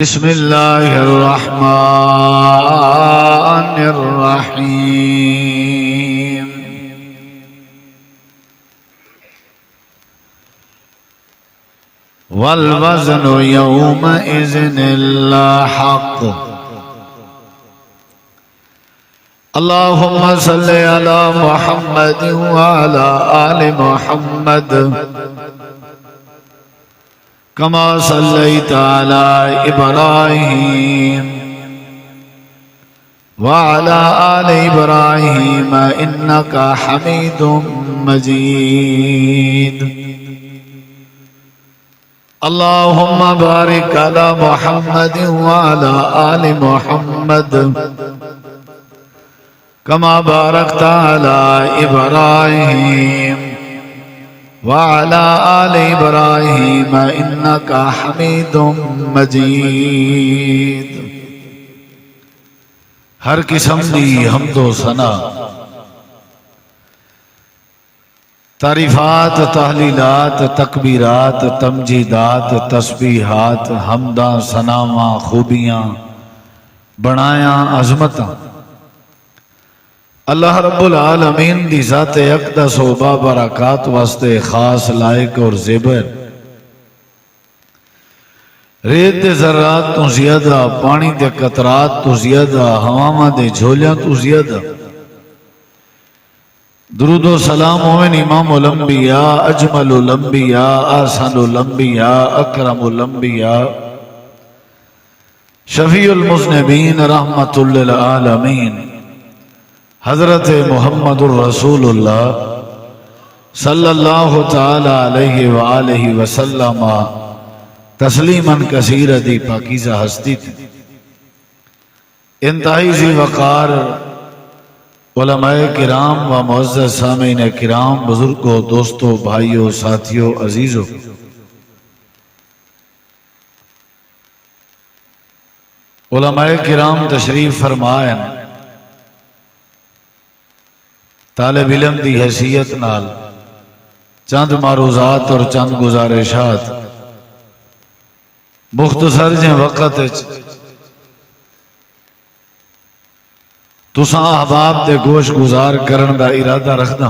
بسم الله الرحمن الرحيم والوزن يومئذ الحق اللهم صل على محمد وعلى آل محمد كما صليت على إبراهيم وعلى آل إبراهيم إنك حميد مجيد اللهم بارك على محمد وعلى آل محمد كما باركت على إبراهيم وعلى آل إبراهيم إنك حميد مجيد ہر قسم دی حمد و ثنا تعریفات تحلیلات تکبیرات تمجیدات تسبیحات حمداں ثناواں خوبیاں بنایاں عظمتاں اللہ رب العالمین دی ذات اقدس و بابرکات واسطے خاص لائق اور زیبر ریت دے ذرات تو زیادہ پانی دے قطرات تو زیادہ ہواواں دے جھولیاں تو زیادہ درود و سلام ہوئن امام الانبیاء اجمل الانبیاء احسن الانبیاء اکرم الانبیاء شفیع المذنبین رحمت للعالمین حضرت محمد الرسول اللہ صلی اللہ تعالی علیہ وآلہ وسلم تسلیماً کثیر دی پاکیزہ ہستی تھی انتہائی ذی وقار علماء کرام و معزز سامعین کرام بزرگوں دوستوں بھائیوں ساتھیوں عزیزوں علماء کرام تشریف فرمائیں طالب علم دی حیثیت نال چند معروضات اور چند گزارشات مختصر جن وقت تساں احباب دے گوش گزار کرن دا ارادہ رکھدا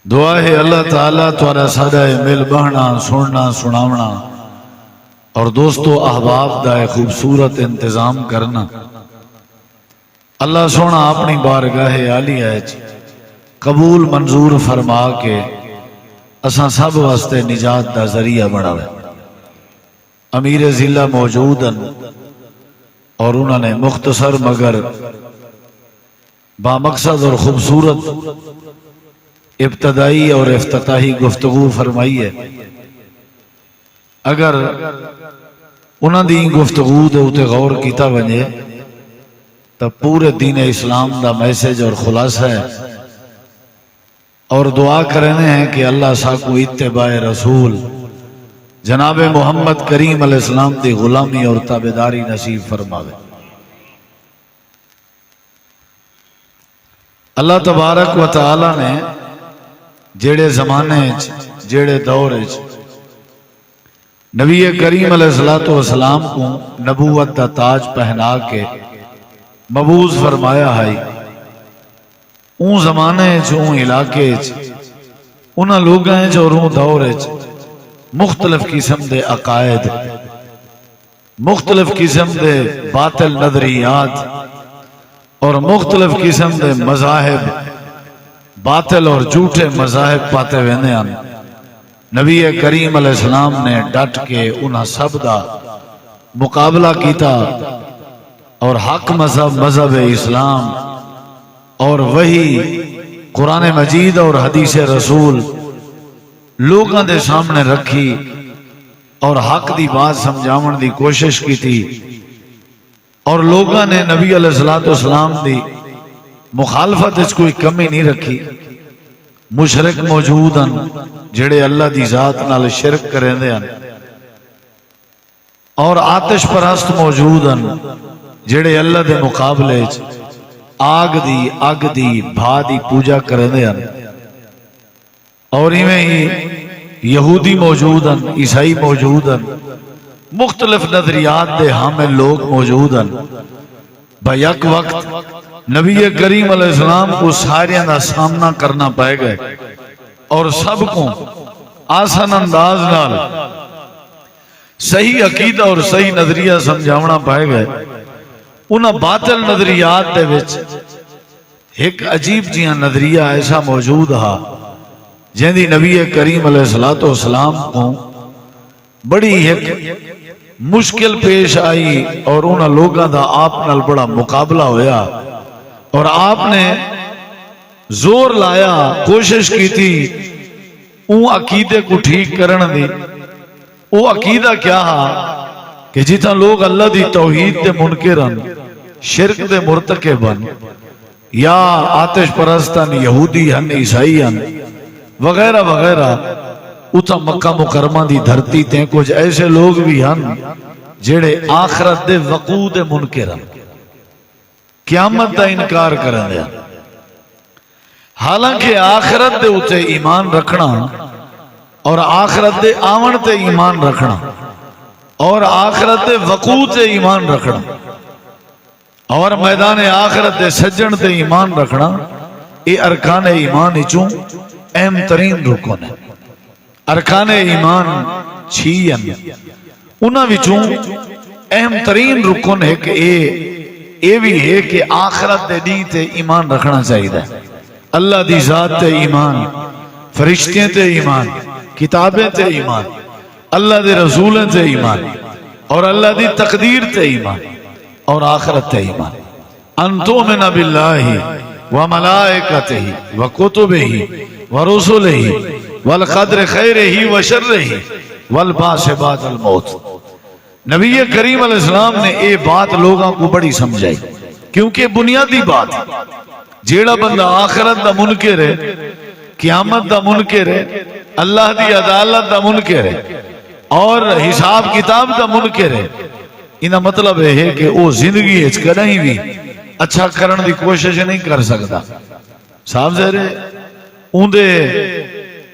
دعا ہے اللہ تعالیٰ تھوڑا سادہ مل بہنا سننا سناونا اور دوستو احباب دا خوبصورت انتظام کرنا اللہ سونا اپنی بارگاہ عالیہ قبول منظور فرما کے اساں سب واسطے نجات دا ذریعہ بڑھاوے امیر ضلع موجودن اور انہوں نے مختصر مگر بامقصد اور خوبصورت ابتدائی اور افتتاحی گفتگو فرمائی ہے اگر انہوں دی گفتگو دے اتے غور کیتا بنے تو پورے دین اسلام دا میسیج اور خلاصہ ہے اور دعا کرنے ہیں کہ اللہ ساکو اتباع رسول جناب محمد کریم علیہ السلام دی غلامی اور تابعداری نصیب فرماوے اللہ تبارک و تعالی نے جیڑے زمانے جیڑے دور نبی کریم علیہ السلام کو نبوت دا تاج پہنا کے مبعوث فرمایا ہے اون زمانے اون علاقے انہاں لوگاں اور اون دور مختلف قسم دے عقائد مختلف قسم دے باطل نظریات اور مختلف قسم دے مذاہب باطل اور جھوٹے مذاہب پاتے ویندے ہیں نبی کریم علیہ السلام نے ڈٹ کے انہاں سب دا مقابلہ کیتا اور حق مذہب اسلام اور وہی قرآن مجید اور حدیث رسول لوگاں دے سامنے رکھی اور حق دی بات سمجھاون دی کوشش کی تھی اور لوگاں نے نبی علیہ السلام دی مخالفت اس کوئی کمی نہیں رکھی مشرک موجود ہیں جڑے اللہ دی ذات نال شرک کریں دے ہیں اور آتش پرست موجود ہیں جڑے اللہ دے مقابلے آگ دی بھا دی پوجا کریں دے ہیں اور ہی میں ہی یہودی موجود ہیں، عیسائی موجود ہیں، مختلف نظریات دے حامل لوگ موجود ہیں. بیک وقت نبی کریم علیہ السلام کو ساریاں دا سامنا کرنا پائے گئے اور سب کو آسان انداز نال صحیح عقیدہ اور صحیح نظریہ سمجھاونا پائے گئے. انہاں باطل نظریات دے وچ ایک عجیب جیاں نظریہ ایسا موجود ہا جہاں نبی کریم علیہ السلام کو بڑی ایک مشکل پیش آئی اور انہاں لوگاں دا آپ نال بڑا مقابلہ ہویا اور آپ نے زور لایا کوشش کی تھی اون عقیدے کو ٹھیک کرن دی. وہ عقیدہ کیا ہا کہ جتنا لوگ اللہ دی توحید دے منکرن شرک دے مرتکبن یا آتش پرستان یہودی ہن عیسائی ہن وغیرہ وغیرہ اتھا مکہ مکرمہ دی دھرتی تے کچھ ایسے لوگ بھی ہن جڑے آخرت دے وقوع دے منکرن قیامت دا انکار کرن دے. حالانکہ آخرت دے اتے ایمان رکھنا اور آخرت دے آون تے ایمان رکھنا اور آخرت دے وقوع تے ایمان رکھنا اور میدان آخرت دے سجن تے ایمان رکھنا یہ ارکان ایمان چوں اہم ترین رکن ہے. ارکان ایمان چھین انہاں وچوں اہم ترین رکن ہے کہ اے بھی ہے کہ آخرت دے دین تے ایمان رکھنا چاہیے. اللہ دی ذات تے ایمان، فرشتے تے ایمان، کتابیں تے ایمان، اللہ دے رسولیں تے ایمان اور اللہ دی تقدیر تے ایمان اور آخرت تے ایمان. ان تؤمن باللہ وملائکتہ وکتبہ ورسلہ والقدر خیرہ وشرہ والبعث بعد الموت. نبی کریم علیہ السلام نے یہ بات لوگوں کو بڑی سمجھائی کیونکہ بنیادی بات جیڑا بندہ آخرت دا منکر ہے، قیامت دا منکر ہے، اللہ دی عدالت دا منکر ہے اور حساب کتاب دا منکر ہے، انہا مطلب ہے کہ وہ زندگی اچ کہیں بھی اچھا کرن دی کوشش نہیں کر سکتا. صاحب زہرے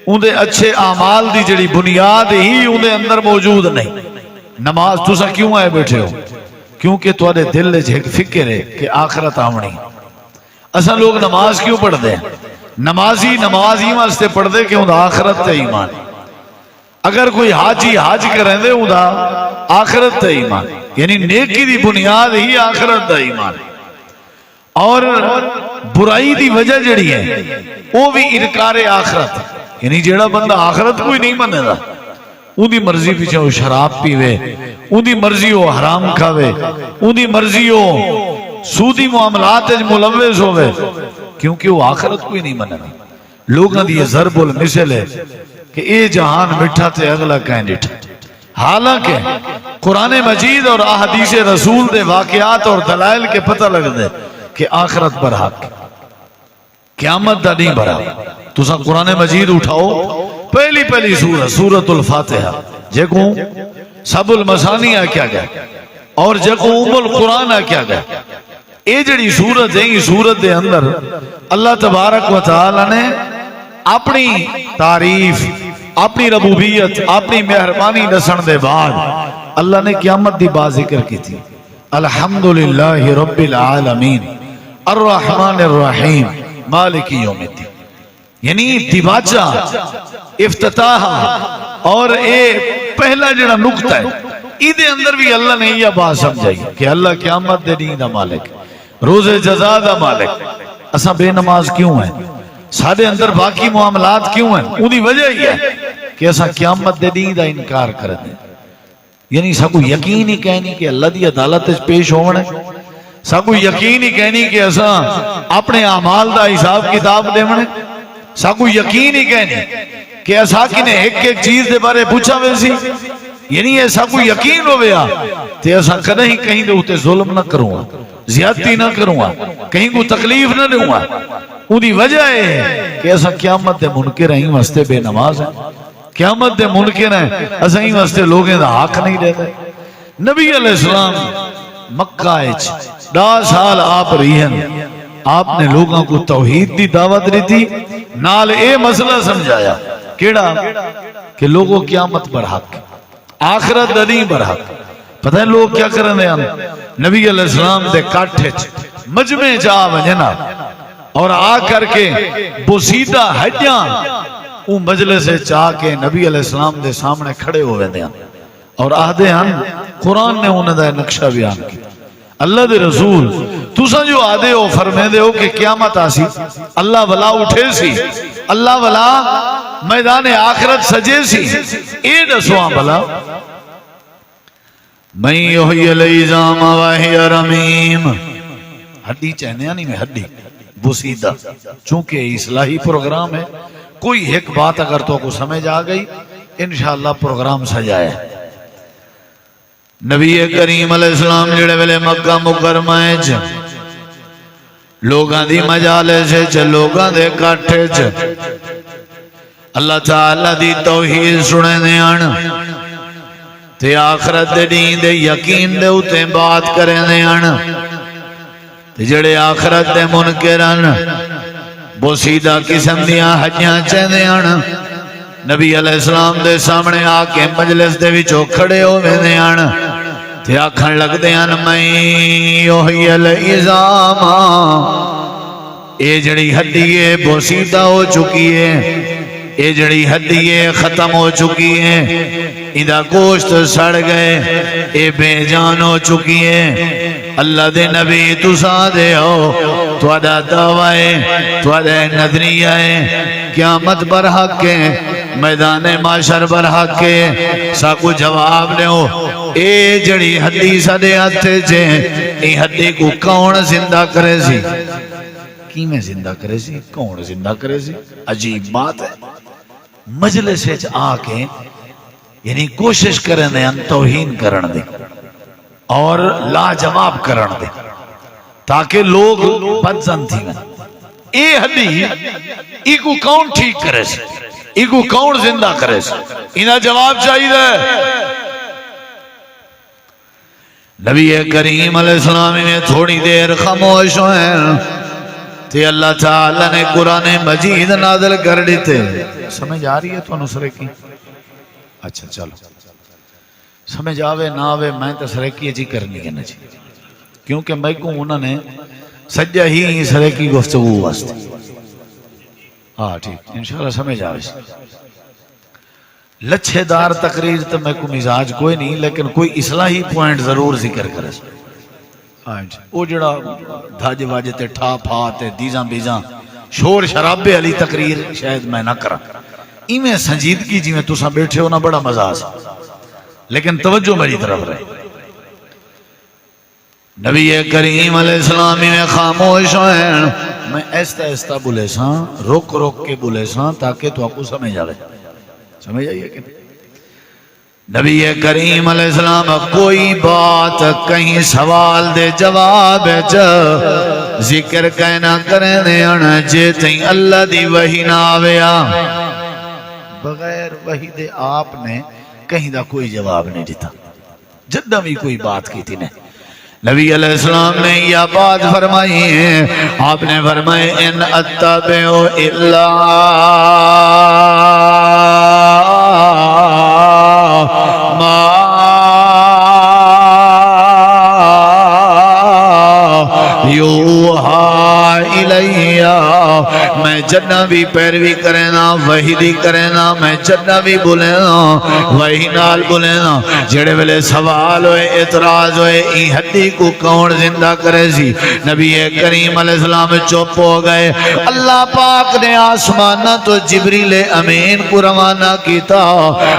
اندے اچھے اعمال دی جڑی بنیاد ہی اندے اندر موجود نہیں. نماز تسا کیوں آئے بیٹھے ہو؟ کیونکہ تواڈے دل وچ ایک فکر ہے کہ آخرت آونی. اساں لوگ نماز کیوں پڑھتے ہیں؟ نماز ہی واسطے پڑھتے کہ اوندا آخرت تے ایمان. اگر کوئی حاجی حج کریں دے اوندا آخرت تے ایمان، یعنی نیکی دی بنیاد ہی آخرت تے ایمان. اور برائی دی وجہ جڑی ہے وہ بھی انکار آخرت، یعنی جیڑا بندہ آخرت کوئی نہیں منے دا اون دی مرضی پیچھے وہ شراب پیوے، اون دی مرضی وہ حرام کھاوے، اون دی مرضی وہ سودی معاملات ملوث ہوئے کیونکہ وہ آخرت کوئی نہیں منے. لوگاں دی یہ ضرب المثل ہے کہ اے جہان مٹھا تے اگلا کہیں ڈٹھا. حالانکہ قرآن مجید اور احادیث رسول دے واقعات اور دلائل کے پتہ لگ دے کہ آخرت پر حق قیامت دا نہیں بھرا. تسا قرآن مجید اٹھاؤ پہلی سورت سورت الفاتحہ جیکو سب المثانی کیا گیا اور جیکو ام القرآن کیا گیا. اے جڑی سورت ہے یہ سورت دے اندر اللہ تبارک و تعالی نے اپنی تعریف، اپنی ربوبیت، اپنی مہربانی دسن دے بعد اللہ نے قیامت دی بات ذکر کی تھی. الحمدللہ رب العالمین الرحمن الرحیم مالک یوم الدین، یعنی دیباچہ افتتاح اور اے پہلا جڑا نقطہ ہے ایدے اندر بھی اللہ نے یہ بات سمجھائی کہ اللہ قیامت دے دین دا مالک، روز جزا دا مالک. اساں بے نماز کیوں ہیں؟ سارے اندر باقی معاملات کیوں ہیں؟ اُنہی وجہ ہی ہے کہ اساں قیامت دے دین دا انکار کرتے ہیں. یعنی ساکو یقین ہی کہنی کہ اللہ دی عدالت پیش ہونے، ساکو یقین ہی کہنی کہ اساں اپنے اعمال دا حساب کتاب دیونے، ساکو یقین ہی کہنی کہ اساں کی نے ایک چیز دے بارے پوچھا ویسی، یعنی ایسا کو یقین ہو گیا تے ایسا کہیں کہیں دے ہوتے ظلم نہ کروں گا، زیادتی نہ کروں گا، کہیں کو تکلیف نہ دوں گا. اُنہی وجہ ہے کہ ایسا قیامت دے منکر ہیں واسطے بے نماز ہیں، قیامت دے منکر ہیں ایسا ہی واسطے لوگیں دا حق نہیں دیتے. نبی علیہ السلام مکہ 10 سال آپ رہی ہیں، آپ نے لوگوں کو توحید دی دعوت دی تھی، نال اے مسئلہ سمجھایا کیڑا کہ لوگوں قیامت پر حق، آخرت دنی برحق پتہ ہے لوگ کیا کرنے ہیں نبی علیہ السلام دے کاٹھے مجمع جا وجنا اور آ کر کے بوسیدہ حجاں وہ مجلس چاہ کے نبی علیہ السلام دے سامنے کھڑے ہوئے دے اور آدھے ہیں قرآن نے انہیں دا نقشہ بیان کی اللہ دے رسول تُسا جو آدھے ہو فرمے دے ہو کہ قیامت آسی اللہ ولا اٹھے سی اللہ ولا میدان آخرت سجے سی اے دسواں بلا میں یحیی العظام وہی رمیم ہڈی چہنے نہیں میں ہڈی بوسیدہ چونکہ اصلاحی پروگرام ہے کوئی ایک بات اگر تو کو سمجھ آ گئی انشاءاللہ پروگرام سجائے نبی کریم علیہ السلام جڑے ویلے مکہ مکرمہ لوگاں دی مجالس لوگاں دے کاٹھے اللہ تعالیٰ دی توحید سنے دیان تے آخرت دے دین دے یقین دے اتے بات کریں دیان تے جڑے آخرت دے منکران بوسیدہ قسم دیا حجیاں چہ دیان نبی علیہ السلام دے سامنے آ کے مجلس دے وچوں کھڑے ہوئے دیان تے آکھن لگ دیان میں یحیی العظام اے جڑی ہڈی ہے بوسیدہ ہو چکی ہے اے جڑی ہڈی ہے ختم ہو چکی ہے ادھا گوشت سڑ گئے اے بے جان ہو چکی ہے اللہ دے نبی تسا دے ہو تو ادا دعوائے تو ادا نظریہ ہے قیامت برحق کے میدان معاشر برحق کے ساکو جواب دے ہو اے جڑی ہڈی ساڑے ہاتھے جے اے ہڈی کو کون زندہ کرے سی کی میں زندہ کرے سی کون زندہ کرے سی عجیب بات ہے مجلس وچ آ کے یعنی کوشش کرن دے توہین کرن دے اور لا جواب کرن دے تاکہ لوگ بدزن تھی اے ہڈی ای کو کون ٹھیک کرے سی ای کو کون زندہ کرے سی انہا جواب چاہیے دے نبی کریم علیہ السلام میں تھوڑی دیر خاموش ہوئے تے اللہ تعالیٰ نے قرآن مجید نازل کر دیتے سمجھ آ رہی ہے تو نصرے کی اچھا چلو سمجھ آوے نہ آوے میں تو سرکی جی کرنی ہے نا جی کیونکہ میں کو انہوں نے سجا ہی سرکی گفتگو واسطے ہاں ٹھیک انشاءاللہ سمجھ آوے لچھے دار تقریر تو میں کو مزاج کوئی نہیں لیکن کوئی اصلاحی پوائنٹ ضرور ذکر کرے وہ جڑا دھاج واجے تے ٹھا پھا تے دیزاں بیزاں شور شرابے علی تقریر شاید میں نہ کرا ایمیں سنجیدگی جی میں تساں بیٹھے ہو نا بڑا مزہ سا لیکن توجہ میری طرف رہے نبی کریم علیہ السلام میں خاموش ہوئے میں ایستا ایستا بولے ساں روک روک کے بولے ساں تاکہ تو آپ کو سمجھ آئے سمجھ آئیے کہ نبی کریم علیہ السلام کوئی بات کہیں سوال دے جواب ذکر کہنا کریں دے جے تین اللہ دی وحی نہ آویا بغیر وحی دے آپ نے کہیں دا کوئی جواب نہیں دیتا جدہ بھی کوئی بات کی تھی نہیں نبی علیہ السلام نے یہ بات فرمائی ہے آپ نے فرمائے ان اتبعو الا ما یوحا الیہ میں جنہ بھی پیروی کرنا وہی دی کرنا میں جنہ بھی بولینا وہی نال بولینا جڑے ویلے سوال ہوئے اعتراض ہوئے ای ہڈی کو کون زندہ کرے سی نبی کریم علیہ السلام چپ ہو گئے اللہ پاک نے آسمانہ تو جبریل امین کو روانہ کیتا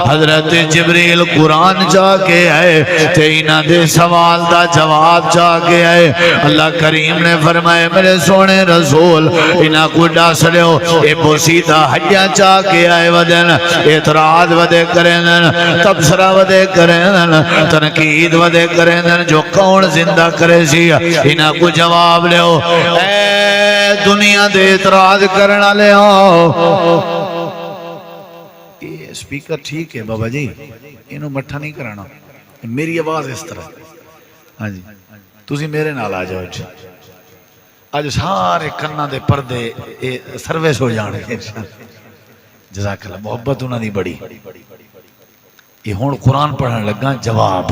حضرت جبریل قرآن جا کے آئے تینا دے سوال دا جواب جا کے آئے اللہ کریم نے فرمائے میرے سونے رسول انہا کو ڈاسڑے ہو اے بوسیدہ حجیاں چاہ کے آئے ودن اعتراض ودے کریں تبصرہ ودے کریں تنقید ودے کریں جو کون زندہ کرے سی انہا کو جواب لے ہو اے دنیا دے اعتراض کرنا لے ہو یہ سپیکر ٹھیک ہے بابا جی انہوں مٹھا نہیں کرانا میری آواز اس طرح ہاں جی تُسی میرے نال آ جاؤ آج سارے کنہ دے پردے سروس ہو جانے جزاک اللہ محبت انہوں نے بڑی یہ ہون قرآن پڑھنے لگا جواب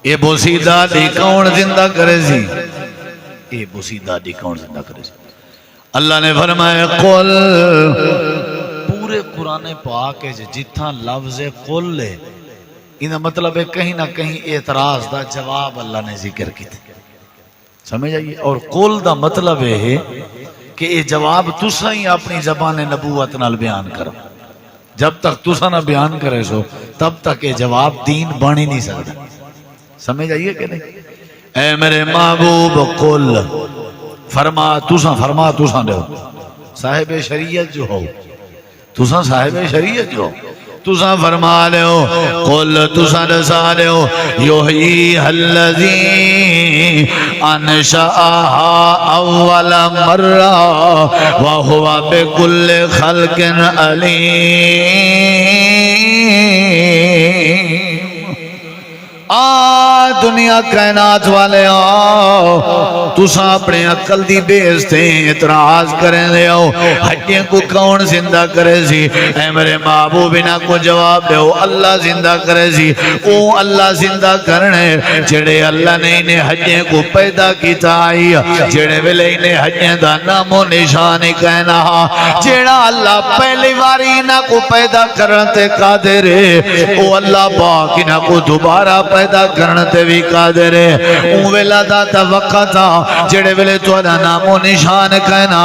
اے بوسیدہ دی کون زندہ کرے سی اے بوسیدہ دی کون زندہ کرے سی اللہ نے فرمایا قل پورے قرآن پاک جتھا لفظ قل ہے انہا مطلب ہے کہیں نہ کہیں اعتراض دا جواب اللہ نے ذکر کی تھی سمجھ آئیے اور قل دا مطلب ہے کہ یہ جواب تسا ہی اپنی زبان نبوت نال بیان کرو جب تک تسا نہ بیان کرے سو تب تک یہ جواب دین بن ہی نہیں سکتا سمجھ آئیے کہ نہیں اے میرے محبوب قل فرما تسا دو صاحب شریعت جو ہو تسا صاحب شریعت جو ہو تسا فرما لے ہو قل تسا دسا لے ہو یحیی الذی انشأہا اول مرہ وہو بکل خلق علیم دنیا کائنات والے آؤ تسا اپنے عقل دی بیس تے اعتراض کریں لے آؤ ہڈیاں کو کون زندہ کرے سی اے میرے محبوب نہ کو جواب دے اللہ زندہ کرے سی او اللہ زندہ کرنے جڑے اللہ نے انہیں ہڈیاں کو پیدا کیتا آئی جڑے ویلے انہیں ہڈیاں دا نام و نشان کہنا جڑا اللہ پہلی واری نہ کو پیدا کرنے قادر ہے او اللہ پاک نہ کو دوبارہ پیدا کرنے بھی قادر ہے اون ویلا دا وقت جڑے ویلے تو نام و نشان کہنا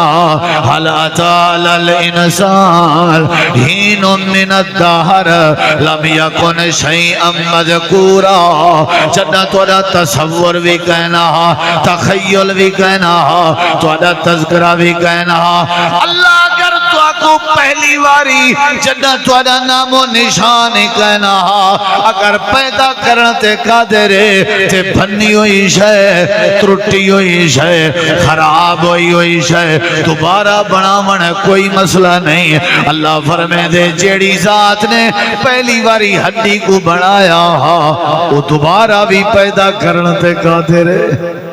حل اتال الانسان ہین من الدہر لم یکن شیئا مذکورا جڑا تو تصور بھی کہنا تخیل بھی کہنا تو تذکرہ بھی کہنا اللہ اگر تو کو پہلی واری جڑا تو نام و نشان کہنا اگر پیدا کرنے قادر ہے تے بھنی ہوئی شے ترٹی ہوئی شے خراب ہوئی شے دوبارہ بناون کوئی مسئلہ نہیں اللہ فرمائے دے جیڑی ذات نے پہلی واری ہڈی کو بنایا وہ دوبارہ بھی پیدا کرنے تے قادر ہے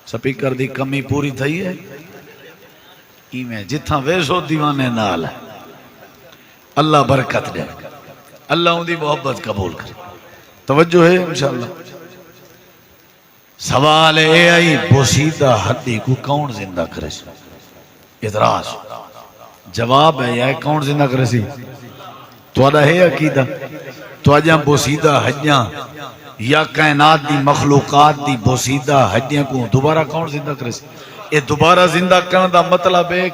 سپیکر دی کمی پوری تھی ہے میں جتھا ویسو دیوانے نال ہے اللہ برکت دے اللہ ان دی محبت قبول کرے توجہ ہے انشاءاللہ سوال اے آئی بوسیدہ ہڈی کو کون زندہ کرے سی ادراس جواب ہے یہ کون زندہ کرے سی تو آدھا ہے عقیدہ تو آجاں بوسیدہ ہڈیاں یا کائنات دی مخلوقات دی بوسیدہ ہڈیاں کو دوبارہ کون زندہ کرے سی یہ دوبارہ زندہ کرنے دا مطلب ہے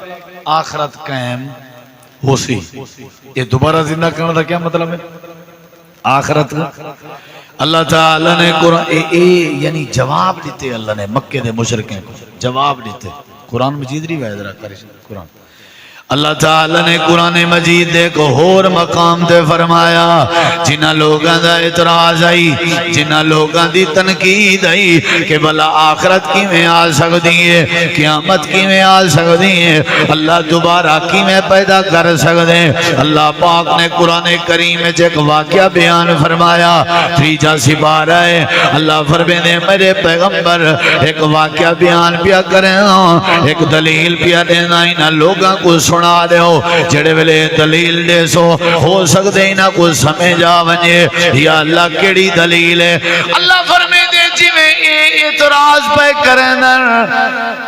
آخرت قائم ہو سی یہ دوبارہ زندہ کرنے دا کیا مطلب ہے آخرت اللہ تعالی نے قرآن یعنی جواب دیتے اللہ نے مکہ دے مشرکیں کو جواب دیتے قرآن مجید روایت رکھا قرآن اللہ تعالی نے قرآن مجید دے کو ہور مقام دے فرمایا جنہ لوگاں دا اعتراض آئی جنہ لوگاں دی تنقید آئی کہ بلا آخرت کی میں آ سکتی ہے قیامت کی میں آ سکتی ہے اللہ دوبارہ کی میں پیدا کر سکتے ہیں اللہ پاک نے قرآن کریم میں ایک واقعہ بیان فرمایا تریجا سپارہ ہے اللہ فرمائے دے میرے پیغمبر ایک واقعہ بیان پیا کریں ایک دلیل پیا دینا انہا لوگاں کو سنا دے ہو جڑے ویلے دلیل دے سو ہو سکتے انہا کو سمجھا ونجے یا اللہ کیڑی دلیل ہے اللہ فرمائے دے جی میں اعتراض پہ کرنا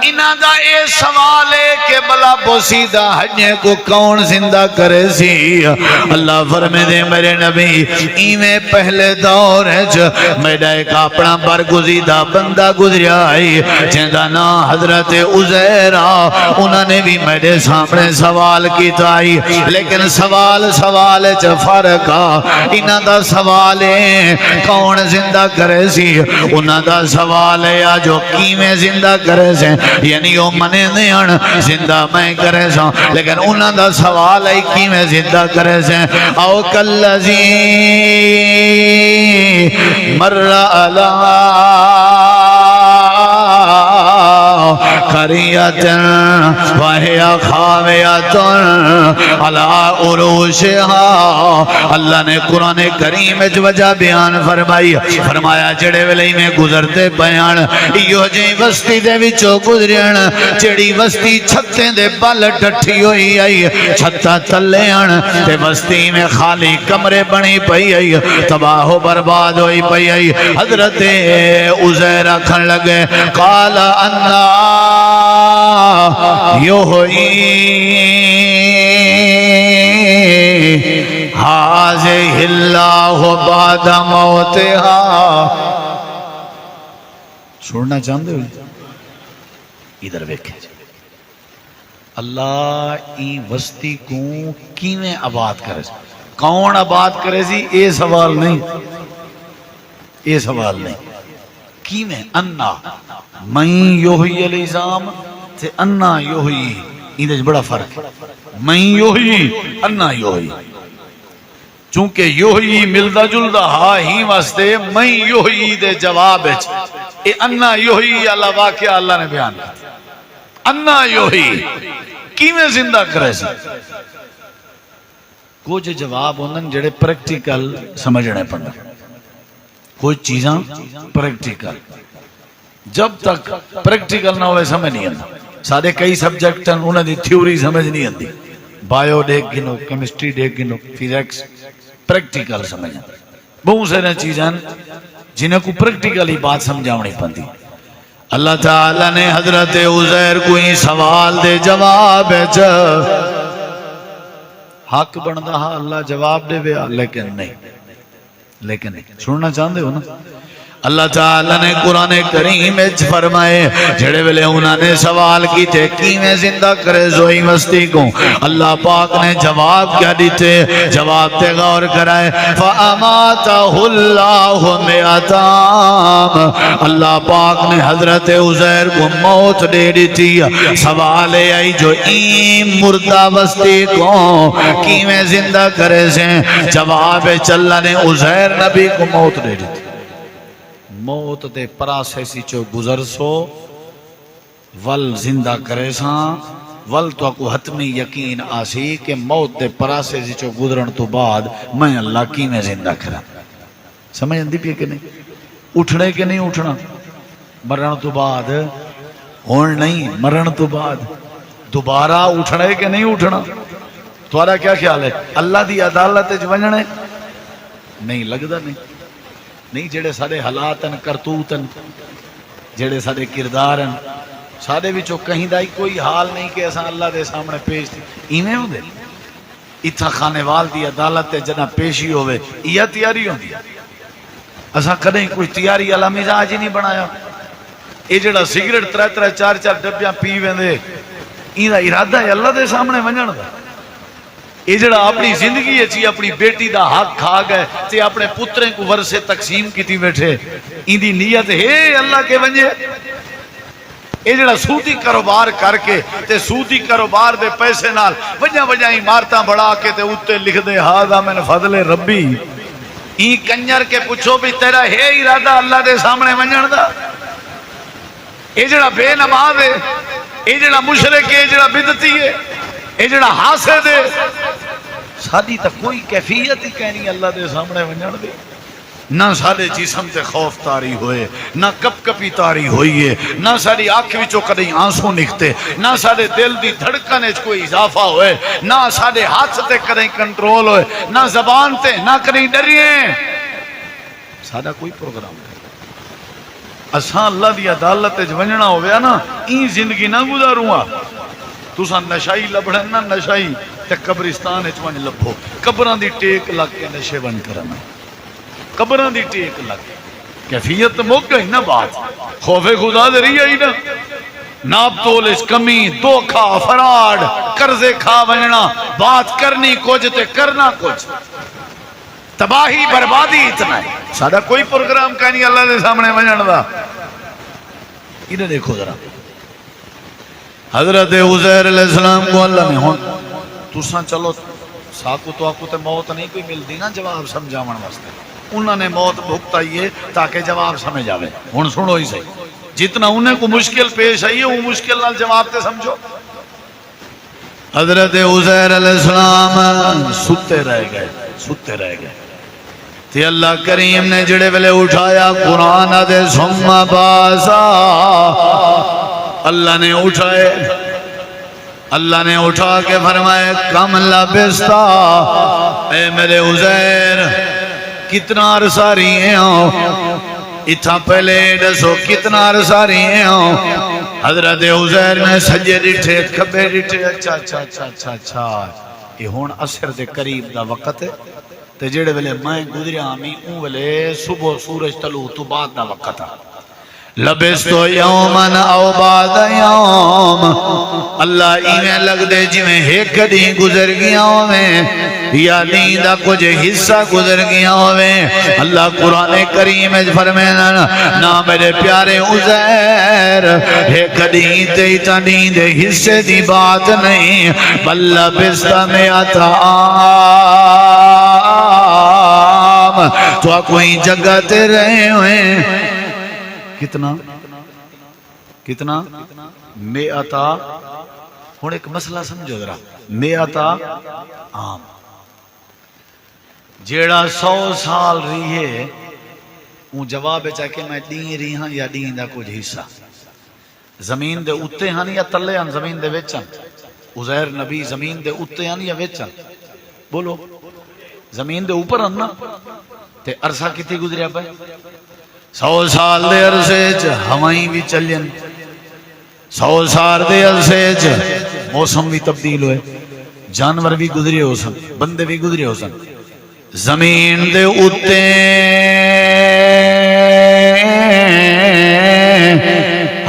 انہا دا اے سوال ہے کہ بلا بوسیدہ ہڈیاں کو کون زندہ کرے سی اللہ فرمائے دے میرے نبی ایمیں پہلے دور ہے میرا ایک اپنا برگزیدہ بندہ گزریا آئی جندہ نا حضرت عزیرہ انہوں نے بھی میرے سامنے سوال کی تائی لیکن سوال فرقا انہوں دا سوال ہے کون زندہ کرے سی انہوں دا سوال ہے جو کیمیں زندہ کرے سے یعنی وہ منے دیان زندہ میں کرے سا لیکن انہوں دا سوال ہے کیمیں زندہ کرے سے او کاللذی مر علی قریۃ وہی خاویۃ علی عروشها۔ اللہ نے قرآن کریم وچ وجہ بیان فرمائی، فرمایا جڑے ویلے میں گزرتے پیان ایو جی بستی دے وچوں گزرن جڑی بستی چھتیں دے بل ڈٹھی ہوئی آئی، چھتا تلے آن تے بستی میں خالی کمرے بنی پئی آئی، تباہ و برباد ہوئی پئی آئی۔ حضرت عزیر آکھن لگے قال انا یحیی هذه اللہ بعد موتها۔ چھوڑنا چاہتے ہو؟ ادھر ویکھیں اللہ این وسطی کو کیویں آباد کرے، کون آباد کرے سی؟ اے سوال نہیں، اے سوال نہیں، کیویں؟ انا من یحیی العظام تے انا یحیی، ادھر بڑا فرق ہے۔ من یحیی انا یحیی، چونکہ یحیی ملدا جلدا ہا ہی واسطے من یحیی دے جواب وچ اے انا یحیی اللہ واقعہ اللہ نے بیان کیا۔ انا یحیی کیویں زندہ کرے سی؟ کچھ جواب ہوندن جڑے پریکٹیکل سمجھنے پڑھنے، کچھ چیزاں پریکٹیکل، جب تک پریکٹیکل نہ ہوئے سمجھ نہیں آتا۔ سارے کئی سبجیکٹ ہیں انہوں نے تھیوری سمجھ نہیں آتی، بایو دیکھ گنو، کیمسٹری دیکھ گنو، فزکس، پریکٹیکل سمجھنا۔ بہت سارے چیزیں جنہیں کو پریکٹیکلی بات سمجھاونی پڑتی۔ اللہ تعالیٰ نے حضرت عزیر کوئی سوال دے جواب حق بندا ہا اللہ جواب دے بیا، لیکن نہیں سننا چاہتے ہو نا؟ اللہ تعالیٰ نے قرآن کریم وچ فرمائے جڑے ویلے انہوں نے سوال کی تھے کیویں زندہ کرے زوئی مستی کو، اللہ پاک نے جواب کیا دیتے؟ جواب تے غور کرائے، فَأَمَاتَهُ اللَّهُ مِئَةَ عَامٍ، اللہ پاک نے حضرت عزیر کو موت دے دیتی۔ سوال ہے آئی جو این مردہ بستی کو کیویں زندہ کرے سے؟ جواب ہے اللہ نے عزیر نبی کو موت دے دیتی۔ موت دے پراسیسی چو گزر سو ول زندہ کرے ساں، ول تو کو حتمی یقین آسی کہ موت دے پراسیسی چو گزرن تو بعد میں اللہ کی میں زندہ کرا۔ سمجھ اندی پی کہ نہیں؟ اٹھنے کے نہیں اٹھنا، مرن تو بعد ہون نہیں، مرن تو بعد دوبارہ اٹھنے کے نہیں اٹھنا۔ تمہارا کیا خیال ہے؟ اللہ دی عدالت جوانجنے نہیں لگدا نہیں جڑے سارے حالات ہیں، کرتوت ہیں، جڑے سارے کردار ہیں، سارے وچوں کہیں دا کوئی حال نہیں کہ ایسا اللہ دے سامنے پیش تھی۔ ایویں ہوں دے اتھا خانے وال دی عدالت جنا پیشی ہوئے یہ تیاری ہوں دی۔ اسا کدیں کوئی تیاری والا مزاج ہی نہیں بنایا۔ یہ جڑا سگریٹ 3-4 ڈبیاں پی ویندے این دا ارادہ ہے اللہ دے سامنے ونجن دا۔ یہ جڑا اپنی زندگی اچھی اپنی بیٹی دا حق کھا گئے تے اپنے پتریں کو ورثے تقسیم کیتی بیٹھے، این دی نیت ہے اللہ کے ونجے۔ یہ جڑا سودی کاروبار کر کے تے سودی کاروبار دے پیسے نال وجہ عمارتاں بڑھا کے تے اوتے لکھ دے ھذا من فضل ربی، این کنجر کے پوچھو بھی تیرا ہے ارادہ اللہ دے سامنے ونجن دا؟ یہ جڑا بے نماز ہے، یہ جڑا مشرک ہے، یہ جڑا بدعتی ہے، یہ جڑا حاسد ہے، ساری تا کوئی کیفیت ہی کہنی اللہ دے سامنے ونجن دی۔ نہ سارے جسم تے خوف تاری ہوئے، نہ کپ کپی تاری ہوئی ہے، نہ ساری آنکھ وچوں کدیں آنسو نکتے، نہ سارے دل دی دھڑکن وچ کوئی اضافہ ہوئے، نہ سارے ہاتھ تے کدیں کنٹرول ہوئے، نہ زبان تے نہ کدیں ڈریے۔ سارا کوئی پروگرام نہیں۔ اساں اللہ دی عدالت وچ ونجنا ہویا نا، این زندگی نہ گزاروںا۔ تساں نشائی لبڑن نہ نشائی تے قبرستان وچ ونج لبھو، قبراں دی ٹیک لگ کے نشے ون کرنا، قبراں دی ٹیک لگ کیفیت مک گئی نا۔ بات خوف خدا دے رہی آئی نا، ناپ تولش کمی، دھوکھا، فراڈ، قرضے کھا ونجنا، بات کرنی کچھ تے کرنا کچھ، تباہی بربادی اتنا ہے۔ سارا کوئی پروگرام کا نہیں اللہ دے سامنے ونجن دا۔ انہیں دیکھو ذرا حضرت عزیر علیہ السلام کو اللہ نے ہون تساں چلو ساکو تو آکو تے موت نہیں کوئی ملتی نا جواب سمجھاون واسطے، انہوں نے موت بھگتائی ہے تاکہ جواب سمجھ آوے۔ ہن سنو ہی صحیح، جتنا انہیں کو مشکل پیش آئی ہے وہ مشکل نال جواب تے سمجھو. حضرت عزیر علیہ السلام ستے رہ گئے تے اللہ کریم نے جڑے ویلے اٹھایا قرآن دے ثم باسا، اللہ نے اٹھا کے فرمائے کم لبستا، اے میرے عزیر کتنا عرصہ رہے ہو، اتھا پہلے دسو کتنا عرصہ رہے ہو. حضرت عزیر نے سجے ڈٹھے کھبے ڈٹھے، اچھا یہ ہون عصر دے قریب دا وقت ہے تے جڑے ویلے میں گزریا ہمیں اون ویلے صبح سورج طلوع تو بعد دا وقت ہے. لبستو یومن او بعد یوم، اللہ ایویں لگ دے جی میں ایک دن گزر گیا ہوئے یا دین دا کچھ حصہ گزر گیا ہوئے. اللہ قرآن کریم فرمینا نا میرے پیارے عزیر ایک دن تے دین دے حصے دی بات نہیں، بل لبستا میں آتا عام، تو کوئی جگہ تے رہے ہوئے کتنا میں آتا. ہون ایک مسئلہ سمجھو ذرا، میں آتا عام جیڑا 100 سال رہی ہے وہ جواب ہے چاہے کہ میں دین رہی ہاں یا دین دا کچھ حصہ. زمین دے اتے ہاں یا تلے ہاں زمین دے ویچن؟ عزیر نبی زمین دے اتے ہاں یا ویچن؟ بولو زمین دے اوپر ہاں نا، تے عرصہ کتنی گزریا پہ؟ 100 سال دے عرصے چ ہوائیں بھی چلین، 100 سال دے عرصے چ موسم بھی تبدیل ہوئے، جانور بھی گزرے ہو سن، بندے بھی گزرے ہو سن. زمین دے اتے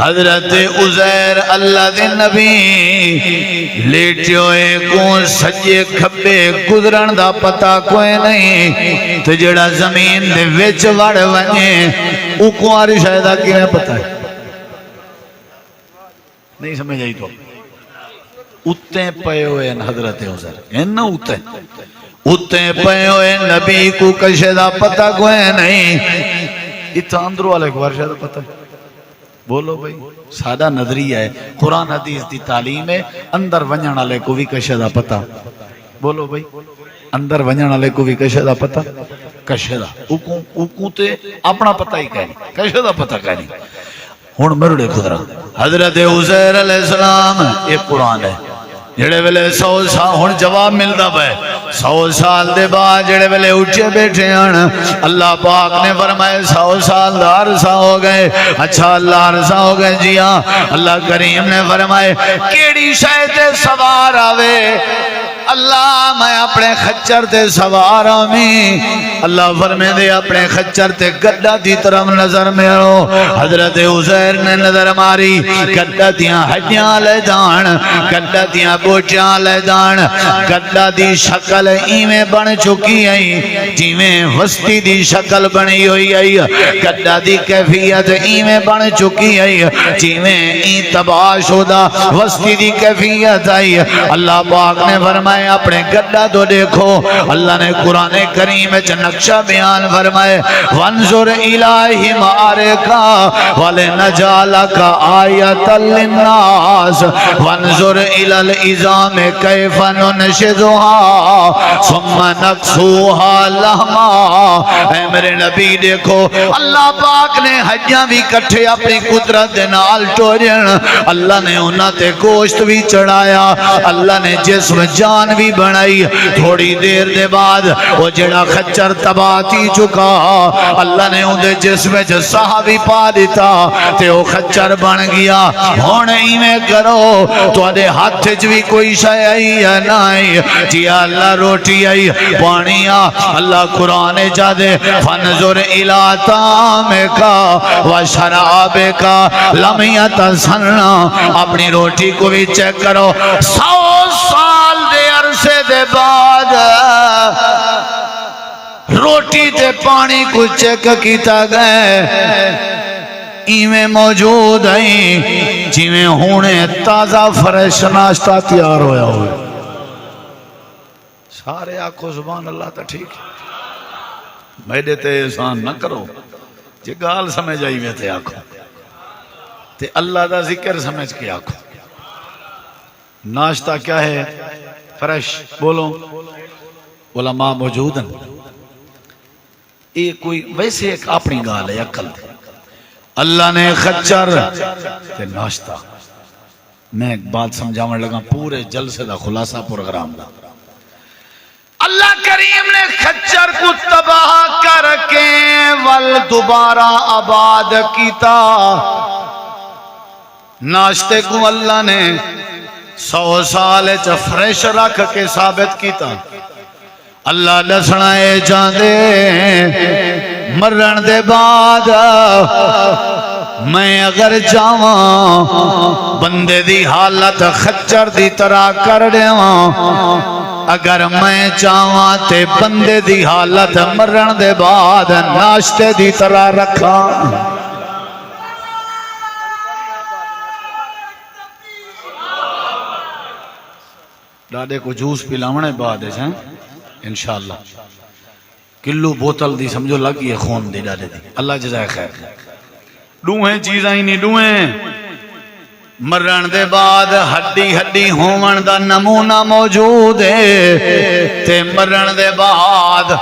حضرت عزیر اللہ دے نبی لیٹے ہوئے کون سجے کھبے گزرن دا پتہ کوئی نہیں، تو جڑا زمین دے وچ وڑ ونجے او کو عرش ہے کیویں پتہ ہے؟ نہیں سمجھ آئی تو اتے پے ہوئے حضرت عزیر اینا اتے پے ہوئے نبی کو کشے دا پتہ کوئی نہیں. اتھا اندرو والے کو عرش دا پتہ ہے؟ بولو بھئی سادہ نظریہ ہے، قرآن حدیث دی تعلیم ہے، اندر ونجن والے کو بھی کشے دا پتہ. بولو بھئی اندر ونجن والے کو بھی کشے دا پتہ، کشے دا اوکوں تے اپنا پتہ ہی کہنی، کشے دا پتہ کہنی. ہن مرڑے خدرا حضرت عزیر علیہ السلام ایک قرآن ہے جڑے ویلے 100 سال ہن جواب ملدا پے 100 سال دے بعد جڑے ویلے اٹھے بیٹھے ہیں اللہ پاک نے فرمایا 100 سال دا عرصہ ہو گئے. اچھا اللہ عرصہ ہو گئے جی ہاں. اللہ کریم نے فرمایا کیڑی شے تے سوار آوے؟ اللہ میں اپنے خچر تے سوار آمیں. اللہ فرمے دے اپنے خچر تے گڈا دی طرف نظر میرو. حضرت عزیر نے نظر ماری، گڈا دیاں ہڈیاں لے جان، گڈا دیاں بوٹیاں لے جان، گڈا دی شکل ایویں بن چکی ہے جیویں وسطی دی شکل بنی ہوئی ہے، گڈا دی کیفیت ایویں بن چکی ہے جیویں این تباہ شدہ وسطی دی کیفیت ہے. اللہ پاک نے فرمایا اپنے گڈا تو دیکھو. اللہ نے قرآن کریم میں نقشہ بیان فرمائے وانظر الہی مارکا ولنجعلک آیۃ للناس وانظر الی العظام کیف ننشزها ثم نکسوها لحما. اے میرے نبی دیکھو اللہ پاک نے ہڈیاں بھی کٹھے اپنی قدرت دے نال ٹورن، اللہ نے انہاں تے گوشت بھی چڑھایا، اللہ نے جسم جان بھی بنائی. تھوڑی دیر دے بعد وہ جڑا خچر تباہ تھی چکا اللہ نے اندھے جسم جسہ بھی پا دیتا تے وہ خچر بن گیا. ہونے ہی میں کرو تو آدھے ہاتھ بھی کوئی شے آئی یا نہیں جی اللہ روٹی آئی پانی آ. اللہ قرآن جادے فنظر الى طعامک و شرابک لم یتسنہ. اپنی روٹی کو بھی چیک کرو. 100 سال دے عرصے دے بعد روٹی تے پانی کو چیک کیتا گئے ایویں موجود ہیں جیویں ہونے تازہ فریش ناشتہ تیار ہویا ہوئے. سارے آنکھو سبحان اللہ تا ٹھیک میڈے تے احسان نہ کرو جی گال سمجھ آئی میں تے آنکھو تے اللہ دا ذکر سمجھ کے آکھو. ناشتہ کیا ہے؟ فریش. بولو علماء موجود ہیں. یہ کوئی ویسے ایک اپنی گال ہے عقل. اللہ نے خچر تے ناشتہ. میں ایک بات سمجھاون لگا پورے جلسے دا خلاصہ پروگرام دا. اللہ کریم نے خچر کو تباہ کر کے ول دوبارہ آباد کیتا. ناشتے کو اللہ نے 100 سال فریش رکھ کے ثابت کیتا. اللہ دسنا اے جاندے مرن دے بعد میں اگر جاواں بندے دی حالت خچر دی طرح کر دیواں. اگر میں چاہواں تے بندے دی حالت مرن دے بعد ناشتے دی طرح رکھاں. ڈاڈے کو جوس پلاونے بعد ہے انشاءاللہ. کلو بوتل دی سمجھو لگی ہے خون دی ڈاڈے دی. اللہ جزائے خیر. ڈوہیں چیزاں ہی نہیں ڈوہیں. مرن دے بعد ہڈی ہڈی ہون دا نمونہ موجود ہے تے مرن دے بعد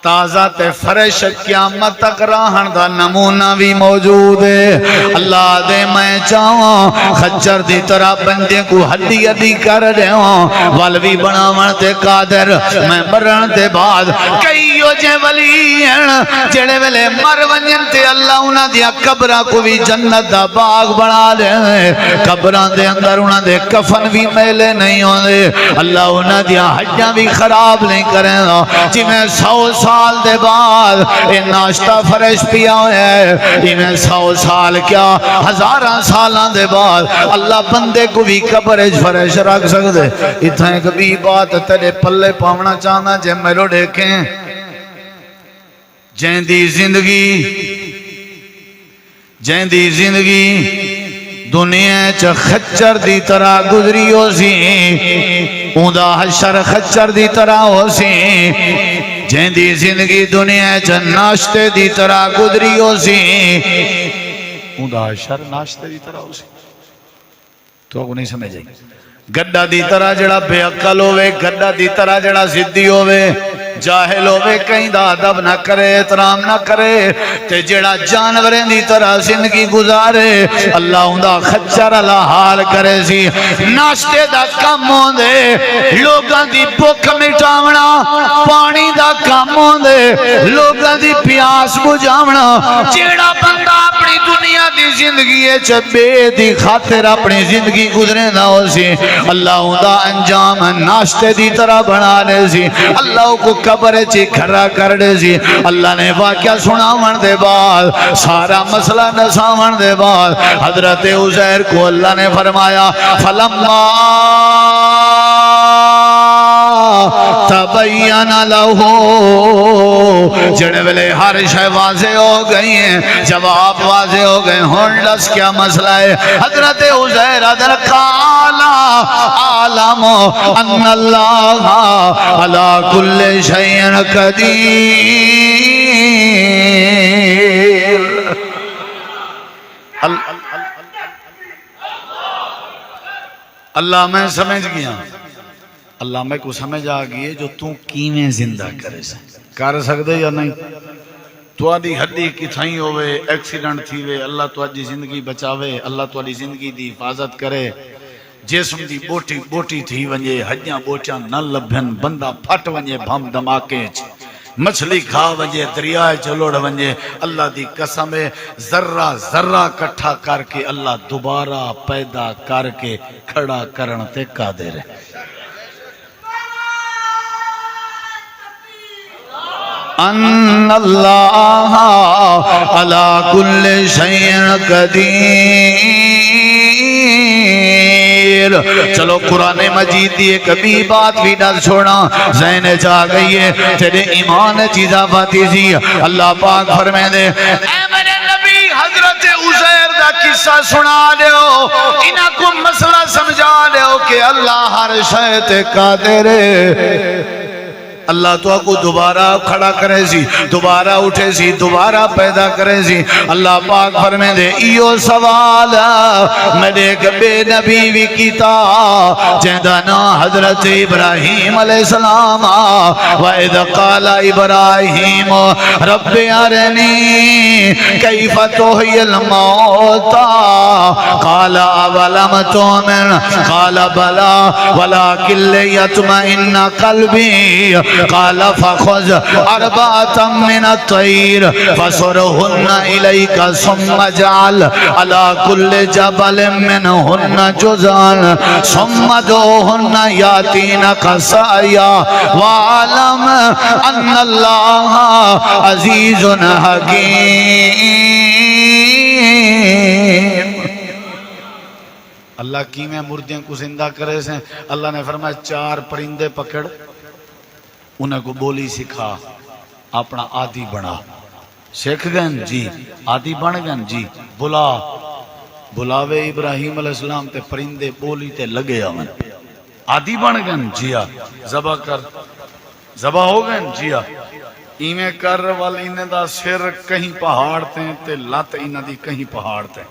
تازہ تے فرش قیامت تک راہن دا نمونہ بھی موجود ہے. اللہ دے میں چاہاں خچر دی طرح بندے کو ہڈی ہڈی کر دیواں والوی بناون تے قادر. میں مرن دے بعد کئی جے ولی ہیں جڑے ویلے مر ونجن تے اللہ انہاں دی قبراں کو بھی جنت دا باغ بنا دے. قبراں دے اندر انہاں دے کفن بھی میلے نہیں ہوندے. اللہ انہاں دی ہڈیاں بھی خراب نہیں کرے گا. جویں 100 سال دے بعد اے ناشتہ فریش پیا ہے انہیں 100 سال کیا 1000 سالاں دے بعد اللہ بندے کو بھی قبر فریش رکھ سکتے. اتنا ایک بھی بات تیرے پلے پاونا چاہنا جے میرو دیکھیں جیندی زندگی دنیا چ خچر دی طرح گزری ہو سی. اوندا حشر خچر دی طرح ہو سی. جیندی زندگی دنیا چ ناشتے دی طرح گزری ہو سی. اوندا حشر ناشتے دی طرح ہو سی. تو کو نہیں سمجھ آئی. گڈا دی طرح جڑا بے عقل ہوئے, گڈا دی طرح جڑا زدی ہوئے, جاہل ہوئے, کہیں دا ادب نہ کرے, احترام نہ کرے, تے جڑا جانوریں دی طرح زندگی گزارے اللہ اوندا خچر اللہ حال کرے سی. ناشتے دا کم ہوندے لوگاں دی بھوک مٹاونا, پانی دا کم ہوندے لوگاں دی پیاس بجھاونا. جڑا بندہ اپنی دنیا دی زندگی بے دی خاطر اپنی زندگی گزرے نہ ہو سی اللہ اوندا انجام ناشتے دی طرح بنا لے سی. اللہ کو قبر چی کھڑا کر دے سی. اللہ نے واقعہ سناون دے بعد سارا مسئلہ نساون دے بعد حضرت عزیر کو اللہ نے فرمایا فلما تبین لہو, جڑے ویلے ہر شے واضح ہو گئی ہیں, جواب واضح ہو گئے. ہن دس کیا مسئلہ ہے؟ حضرت عزیر ادر قال عالم ان اللہ علی کل شیء قدیر. اللہ میں سمجھ گیا, اللہ میں کو سمجھ آگئی جو تو کیویں زندہ کرے سے کر سکتے یا نہیں. تو آدھی ہڈی کتھائیں ہوئے, ایکسیڈنٹ تھی وے, اللہ تو آدھی زندگی بچاوے, اللہ تو آدھی زندگی دی حفاظت کرے. جسم دی بوٹی تھی ونجے, ہڈیاں بوٹیاں نہ لبھن, بندہ پھٹ ونجے بھم دھماکے چ, مچھلی کھا ونجے, دریائے چلوڑ ونجے. اللہ دی قسم ہے ذرہ ذرہ کٹھا کر کے اللہ دوبارہ پیدا کر کے کھڑا کرن تے قادر ہے. ان اللہ علی کل شیء قدیر. چلو قرآن مجید دی کبھی بات بھی ڈال چھوڑا ذہن چاہ گئی ہے, تیرے ایمان چیزا فاتی سی. اللہ پاک فرمائے دے اے میرے نبی حضرت عزیر دا قصہ سنا دیو, انہاں کو مسئلہ سمجھا دیو کہ اللہ ہر شے تے قادر ہے. اللہ تو کو دوبارہ کھڑا کرے سی، دوبارہ اٹھے سی، دوبارہ پیدا کرے سی۔ اللہ پاک فرمے دے ایو سوال میرے بے نبی بھی کیتا جہدہ نا حضرت ابراہیم علیہ السلام وَإِذْ قَالَ إِبْرَاهِيمُ رَبِّ أَرِنِي كَيْفَ تُحْيِي الْمَوْتَى قَالَ أَوَلَمْ تُؤْمِنْ قَالَ بَلَىٰ وَلَٰكِن لِيَطْمَئِنَّ قَلْبِي قَالَ فَخُذْ أَرْبَعَةً مِّنَ الطَّيْرِ فَصُرْهُنَّ إِلَيْكَ ثُمَّ اجْعَلْ عَلَىٰ كُلِّ جَبَلٍ مِّنْهُنَّ جُزْءًا ثُمَّ ادْعُهُنَّ يَأْتِينَكَ سَعْيًا وَاعْلَمْ أَنَّ اللَّهَ عَزِيزٌ حَكِيمٌ۔ اللہ کیویں مردیاں کو زندہ کرے سے؟ اللہ نے فرمایا 4 پرندے پکڑ، انہیں کو بولی سکھا، اپنا عادی بنا۔ سیکھ گئن جی، عادی بن گئن جی، بلاوے ابراہیم علیہ السلام تے پرندے بولی تے لگے آمن، عادی بن گئن جی، ذبح کر، ذبح ہو گئن جی، ایمیں کر وال انہیں دا سر کہیں پہاڑ تے تے لات انہیں دی کہیں پہاڑ تے۔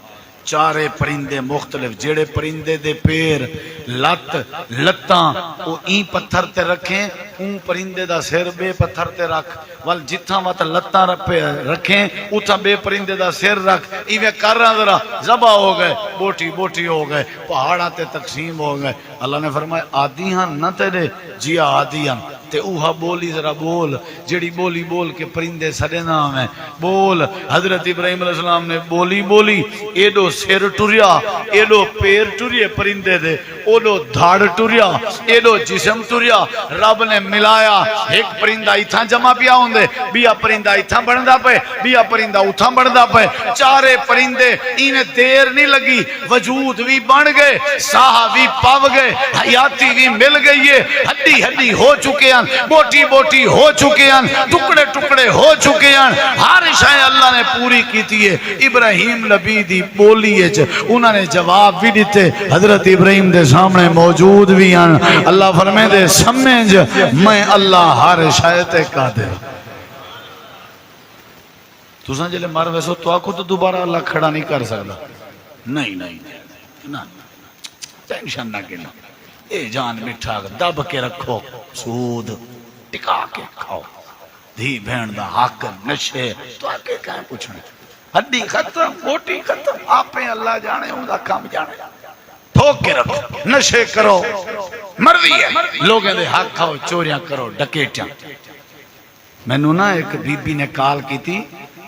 4 پرندے مختلف، جیڑے پرندے دے پیر لتاں او این پتھر تے رکھیں، اون پرندے دا سر بے پتھر تے رکھ، وال جتھاں وات لتاں رکھیں اتھاں بے پرندے دا سر رکھ، ایویں کر رہا ذرا، ذبح ہو گئے، بوٹی ہو گئے، پہاڑاں تے تقسیم ہو گئے۔ اللہ نے فرمایا عادی ہاں نہ تیرے جی عادی ہاں تے اوہا بولی ذرا بول، جڑی بولی بول کے پرندے سڑے نام ہے بول۔ حضرت ابراہیم علیہ السلام نے بولی ایڈو سر ٹریا، ایڈو پیر ٹریے پرندے دے، اوڈو دھاڑ ٹریا، ایڈو جسم ٹریا، رب نے ملایا، ایک پرندہ اتھاں جمع پیا ہوندے، بیا پرندہ اتھاں بڑھدا پے، بیا پرندہ اتھاں بڑھدا پے، 4 پرندے انہیں دیر نہیں لگی، وجود بھی بن گئے، ساہ بھی پاو گئے، حیاتی بھی مل گئی ہے، ہڈی ہو چکے ہیں، بوٹی ہو چکے ہیں، ٹکڑے ہو چکے ہیں، ہر شے اللہ نے پوری کیتی ہے۔ ابراہیم نبی دی بولی انہوں نے جواب بھی دیتے، حضرت ابراہیم دے سامنے موجود بھی ہیں۔ اللہ فرمائے دے سمجھ میں اللہ ہر شے تے قادر۔ تساں جلے مر ویسو تو آکو تو دوبارہ اللہ کھڑا نہیں کر سکتا، نہیں ٹینشن نہ کرنا، اے جان مٹھا دب کے رکھو، سود ٹکا کے کھاؤ، دھی بہن دا حق نشے تو آکے کہیں پوچھنے، ہڈی ختم، بوٹی ختم، آپ اللہ جانے ہوں دا کام جانے، ٹھوک کے رکھو، نشے کرو، مرضی ہے، لوگیں دے حق کھاؤ، چوریاں کرو، ڈکیٹیاں۔ میں نو نا ایک بی بی نے کال کی تھی،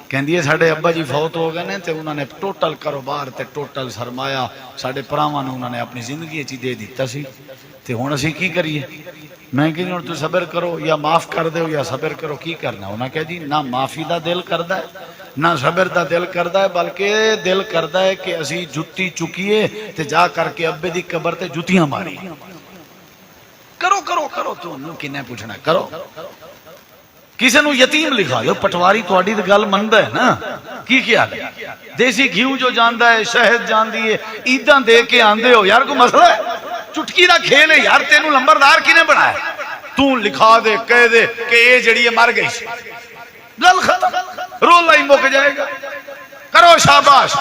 کہندی ہے ساڑھے ابا جی فوت ہو گئے نے تے انہوں نے ٹوٹل کاروبار تے ٹوٹل سرمایہ ساڑھے پراواں نوں انہوں نے اپنی زندگی چی دے دیتا سی تے ہن اسی کی کریے؟ میں کہ ہن تو صبر کرو یا معاف کر دے یا صبر کرو، کی کرنا؟ انہاں کہا جی نہ معافی دا دل کردا ہے نہ صبر دا دل کردا ہے، بلکہ دل کردا ہے کہ اسی جُتی چکیے تے جا کر کے ابے دی قبر تے جُتیاں ماری۔ کرو تو انہوں کنے پوچھنا کرو، کسی نو یتیم لکھا جو پٹواری تواڈی تے گل مندا ہے نا، کی خیال ہے؟ دیسی گھیو جو جاندا ہے، شہد جاندی ہے، عیداں دے کے آندے ہو، یار کوئی مسئلہ ہے؟ چٹکی دا کھیل ہے یار، تینوں لمبردار کنے بنایا؟ تو لکھا دے کہہ دے کہ اے جڑی ہے مر گئی، گل ختم، رولا ہی مک جائے گا۔ کرو شاباش،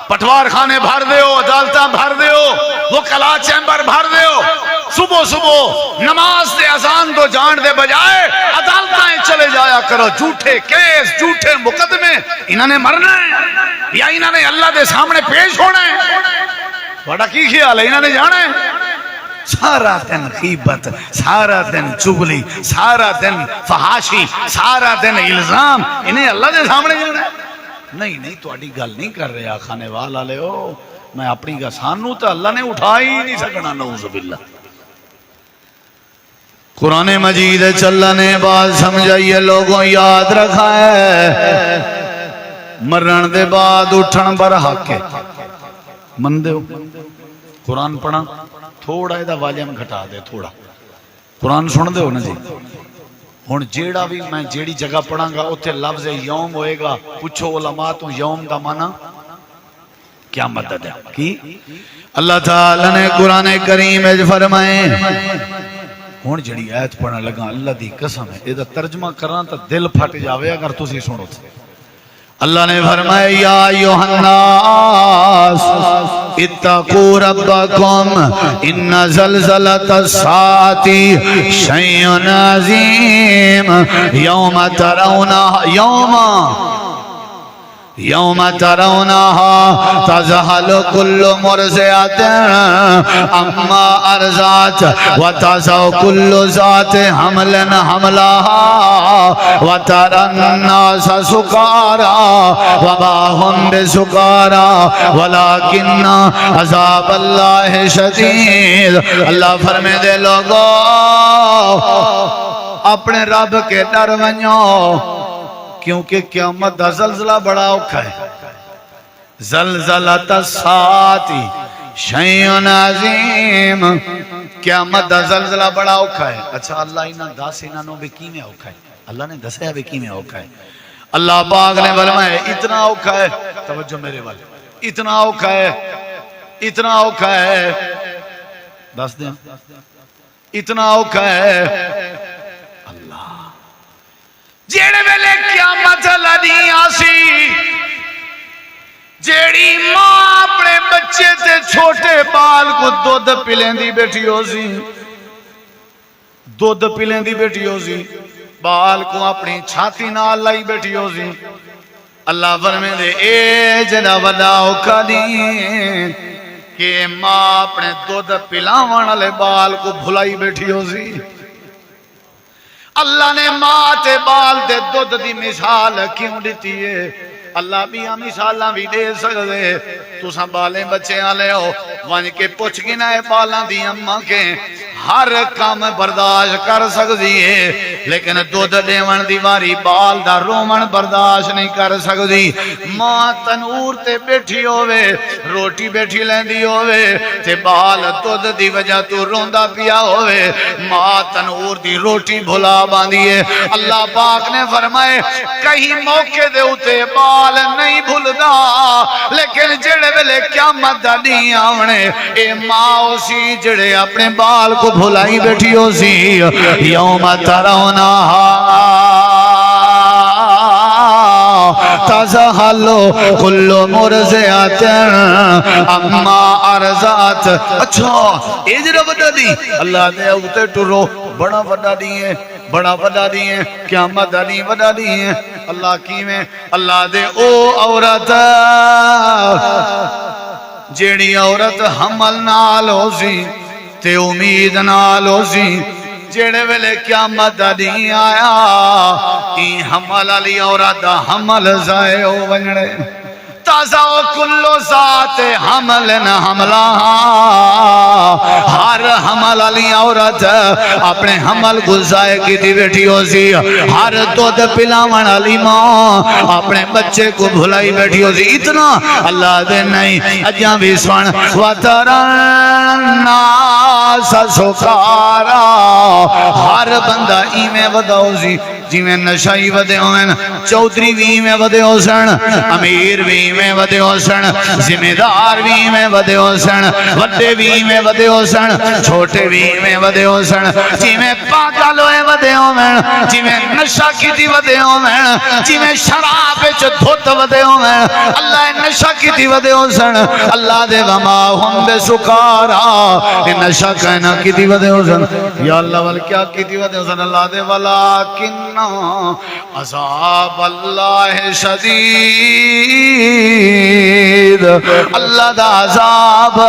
پٹوار خانے بھر دے ہو، عدالتاں بھر دے ہو، وہ کلا چیمبر بھر دے ہو، صبح نماز دے اذان دو جان دے بجائے عدالتیں چلے جایا کرو، جھوٹے کیس، جھوٹے مقدمے، انہوں نے مرنا ہے یا انہوں نے اللہ دے سامنے پیش ہونا ہے؟ بڑا کی خیال ہے انہوں نے جانا ہے؟ سارا دن غیبت، سارا دن چغلی، سارا دن فحاشی، سارا دن الزام، انہیں اللہ دے سامنے جانا ہے؟ نہیں تو اڈی گل نہیں کر رہے آخانے والا لے ہو، میں اپنی گا سانو تو اللہ نے اٹھا ہی نہیں سکنا، نعوذ باللہ۔ قرآن مجید چلنے بعد سمجھائیے لوگوں یاد رکھا ہے، مرن دے بعد اٹھن پر حق ہے، من دے ہو؟ قرآن پڑھا تھوڑا ایدہ والیوم گھٹا دے، تھوڑا قرآن سن دے ہو نا جی؟ ہن جیڑا بھی میں جیڑی جگہ پڑھاں گا اتھے لفظ یوم ہوئے گا، پوچھو علماء تو یوم دا معنی کیا مدد ہے کی؟ اللہ تعالی نے قرآن کریم میں فرمائے ہن جڑی آیت پڑھن لگا اللہ دی قسم ہے اے دا ترجمہ کراں تے دل پھٹ جاوے اگر تسی سنو تے اللہ نے فرمایا یا ایھا الناس اتقوا ربکم ان زلزلۃ الساعۃ شیء عظیم یوم ترونها تذهل كل مرضعة عما أرضعت وتضع كل ذات حمل حملها وترى الناس سكارى وما هم بسكارى ولكن عذاب الله شديد اللہ فرمے دے لوگو اپنے رب کے ڈر ونجو کیونکہ قیامت دا زلزلہ بڑا اوکھا ہے زلزلۃ الساعۃ شیء عظیم قیامت دا زلزلہ بڑا اوکھا ہے اچھا اللہ انہاں دس انہاں بھی کیویں اوکھا ہے اللہ نے دسیا بھی کیویں اوکھا ہے اللہ پاک نے فرمایا اتنا اوکھا ہے توجہ میرے وال اتنا اوکھا ہے اتنا اوکھا ہے دس دیں اتنا اوکھا ہے جیڑے ویلے قیامت لدی آسی جیڑی ماں اپنے بچے تے چھوٹے بال کو دودھ پلیندی بیٹھی ہو سی دودھ پلیندی بیٹھی ہو سی بال کو اپنی چھاتی نال لائی بیٹھی ہو سی اللہ فرمے دے اے جڑا وڈا اوکھا نہیں کہ ماں اپنے دودھ پلاون والے بال کو بھلائی بیٹھی ہو سی اللہ نے ماں تے بال دے دودھ دی مثال کیوں دیتی ہے اللہ بھی ہم مثالاں بھی دے سکدے تساں بالیں بچے والے ہو ون کے پوچھ گنا ہے بالاں دی اماں کے ہر کام برداشت کر سکدی ہے لیکن دودھ دیون دی واری بال دا رومن برداشت نہیں کر سکدی ماں تنور تے بیٹھی ہووے روٹی بیٹھی لیندی ہووے تے بال دودھ دی وجہ تو روندا پیا ہووے ماں تنور دی روٹی بھلا باندھی ہے اللہ پاک نے فرمائے کہیں موقع دے اتے بال نہیں بھلدا لیکن جڑے ویلے قیامت دا دن آونے اے ماں اسی جڑے اپنے بال کو بھلائی بیٹھی ہو سی یوم ترونها تذهل كل مرضعة عما أرضعت اچھا اے جڑا وڈا دی اللہ دے اوتے ٹرو بڑا وڈا دی ہے بڑا وڈا دی ہے قیامت دا دی وڈا دی ہے اللہ کیویں اللہ دے او عورت جیڑی عورت حمل نال ہو سی تے امید نال ہو سی جیڑے ویلے قیامت دا دن آیا ای حمل علی عورت دا حمل ضائع ہو ونجڑے تازہ کلو ذات حمل نہ حملہ ہر حمل علی عورت اپنے حمل گزائے کی دی بیٹھی ہو سی ہر دودھ پلاون علی ماں اپنے بچے کو بھلائی بیٹھی ہو سی اتنا اللہ دے نہیں اجاں بھی سن وَتَرَنَّاسَ سُکارا ہر بندہ ایمیں ودا ہو سی جی میں نشائی ودے ہوئن چودری بھی میں ودے ہو سن امیر بھی میں ودے ہو سن ذمہ دار بھی میں ودے ہو سن وڈے بھی میں ودے ہو سن چھوٹے بھی میں ودے ہو سن جی میں پاگلوئے ودے ہوئن جی میں نشا کی دی ودے ہوئن جی میں شراب دھوت ودے ہوئن اللہ نشا کی دی ودے ہو سن اللہ دے وما ہم بے سکارا نشا کہنا کی دی ودے ہو سن یا اللہ وال کیا کی دی ودے ہو سن اللہ دے ولیکن عذاب اللہ شدید اللہ دا عذاب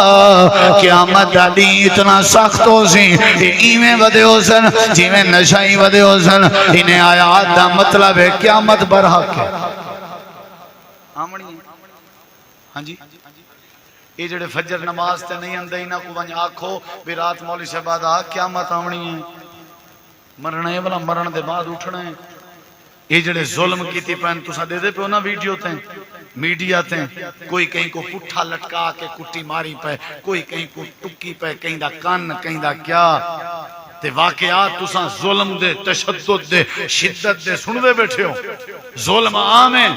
قیامت دا دی اتنا سخت ہو سی ایمیں ودے ہو سن جی میں نشائی ودے ہو سن انہیں آیات دا مطلب ہے قیامت برحق ہے ہاں جی یہ جڑے فجر نماز تے نہیں اندے انہاں کو ونج آکھو بھی رات مولی سے بعد قیامت آمنی ہے مرنا ہے بلا مرن دے بعد اٹھنا ہے یہ جڑے ظلم کیتی پہن تو سا دے دے پہ ہونا ویڈیو تیں میڈیا تیں کوئی کہیں کو پٹھا لٹکا کے کٹی ماری پہ کوئی کہیں کو ٹکی پہ کہیں دا کان کہیں دا کیا تے واقعات تو سا ظلم دے تشدد دے شدت دے سن دے بیٹھے ہو ظلم عام ہے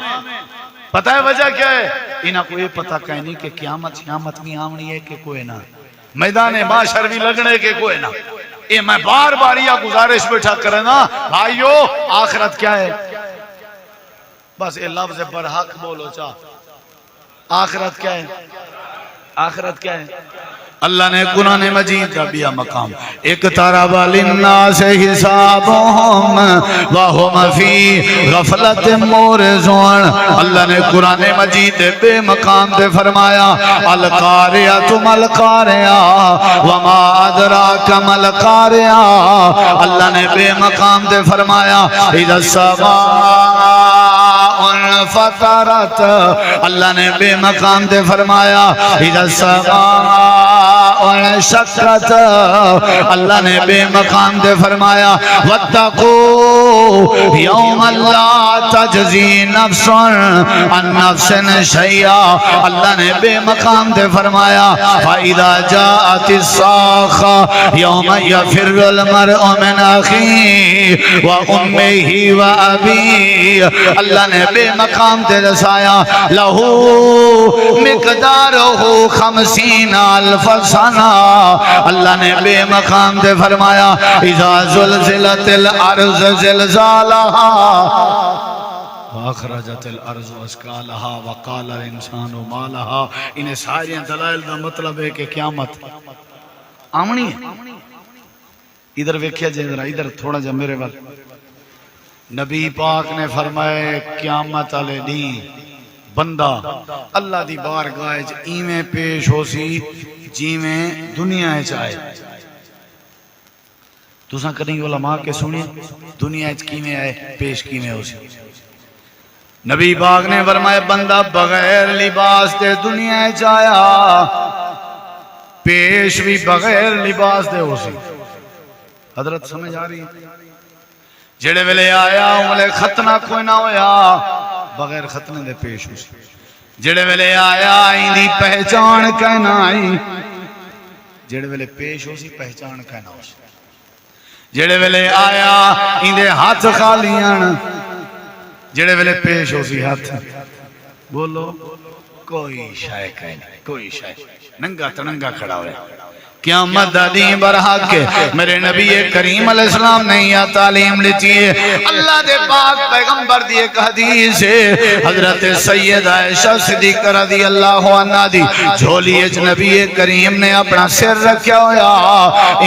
پتہ ہے وجہ کیا ہے انہاں کو یہ پتہ کہیں نہیں کہ قیامت بھی آمنی ہے کہ کوئی نہ میدان معاشر بھی لگنے کے کوئی نہ یہ میں بار بار یہ گزارش بیٹھا کرنا بھائیو، آخرت کیا ہے؟ بس یہ لفظ برحق بولو چاہ، آخرت کیا ہے؟ آخرت کیا ہے؟ اللہ نے قرآن مجید کا بیا مقام اقترب للناس حسابهم وهم فی غفلت معرضون. اللہ نے قرآن مجید بے مقام دے فرمایا القاریۃ ما القاریۃ وما ادراک ما القاریۃ. اللہ نے بے مقام دے فرمایا اذا السماء انفطرت. اللہ نے بے مقام دے فرمایا اذا السماء انشقت. اللہ نے بے مقام دے فرمایا واتقوا یوم لا تجزی نفس عن نفس شیئا. اللہ نے بے مقام دے فرمایا فاذا جاءت الصاخة یوم یفر المرء من اخیہ وامہ وابیہ. اللہ نے بے مقام دے رسایا لہو مقدارہ 50,000 سنہ. اللہ نے بے مقام دے فرمایا اذا زلزلت الارض زلزالہا واخرجت الارض اثقالہا وقال الانسان ما لہا. انہیں ساری دلائل دا مطلب ہے کہ قیامت آمنی ہے. ادھر ویکھیا جائے ذرا، ادھر تھوڑا جا میرے وال. نبی پاک نے فرمائے قیامت والے دن بندہ اللہ دی بارگاہ وچ ایویں پیش ہو سی جیویں دنیا چاہے. تساں کدی علماء کے سنی دنیا وچ کیویں آئے پیش کیویں ہو سی؟ نبی پاک نے فرمایا بندہ بغیر لباس دے دنیا وچ آیا، پیش بھی بغیر لباس دے ہو سی. حضرت سمجھ آ رہی ہے؟ جڑے ویلے آیا انہوں ختنہ کوئی نہ ہویا، بغیر ختنے دے پیش ہو سی. جڑے ویلے آیا ایندی پہچان کہنا آئی، جڑے ویلے پیش ہو سی پہچان کہنا ہو سی. جڑے ویلے آیا ایندے ہاتھ خالیاں، جڑے ویلے پیش ہو سی ہاتھ بولو کوئی شے کہنا، کوئی شے ننگا تننگا کھڑا ہوئے. قیامت دا دین برحق کے میرے نبی کریم علیہ السلام نے یہ تعلیم لیتی ہے. اللہ دے پاک پیغمبر دی ایک حدیث ہے، حضرت سید عائشہ صدیقہ رضی اللہ عنہ دی جھولی اچ نبی کریم نے اپنا سر رکھیا ہویا.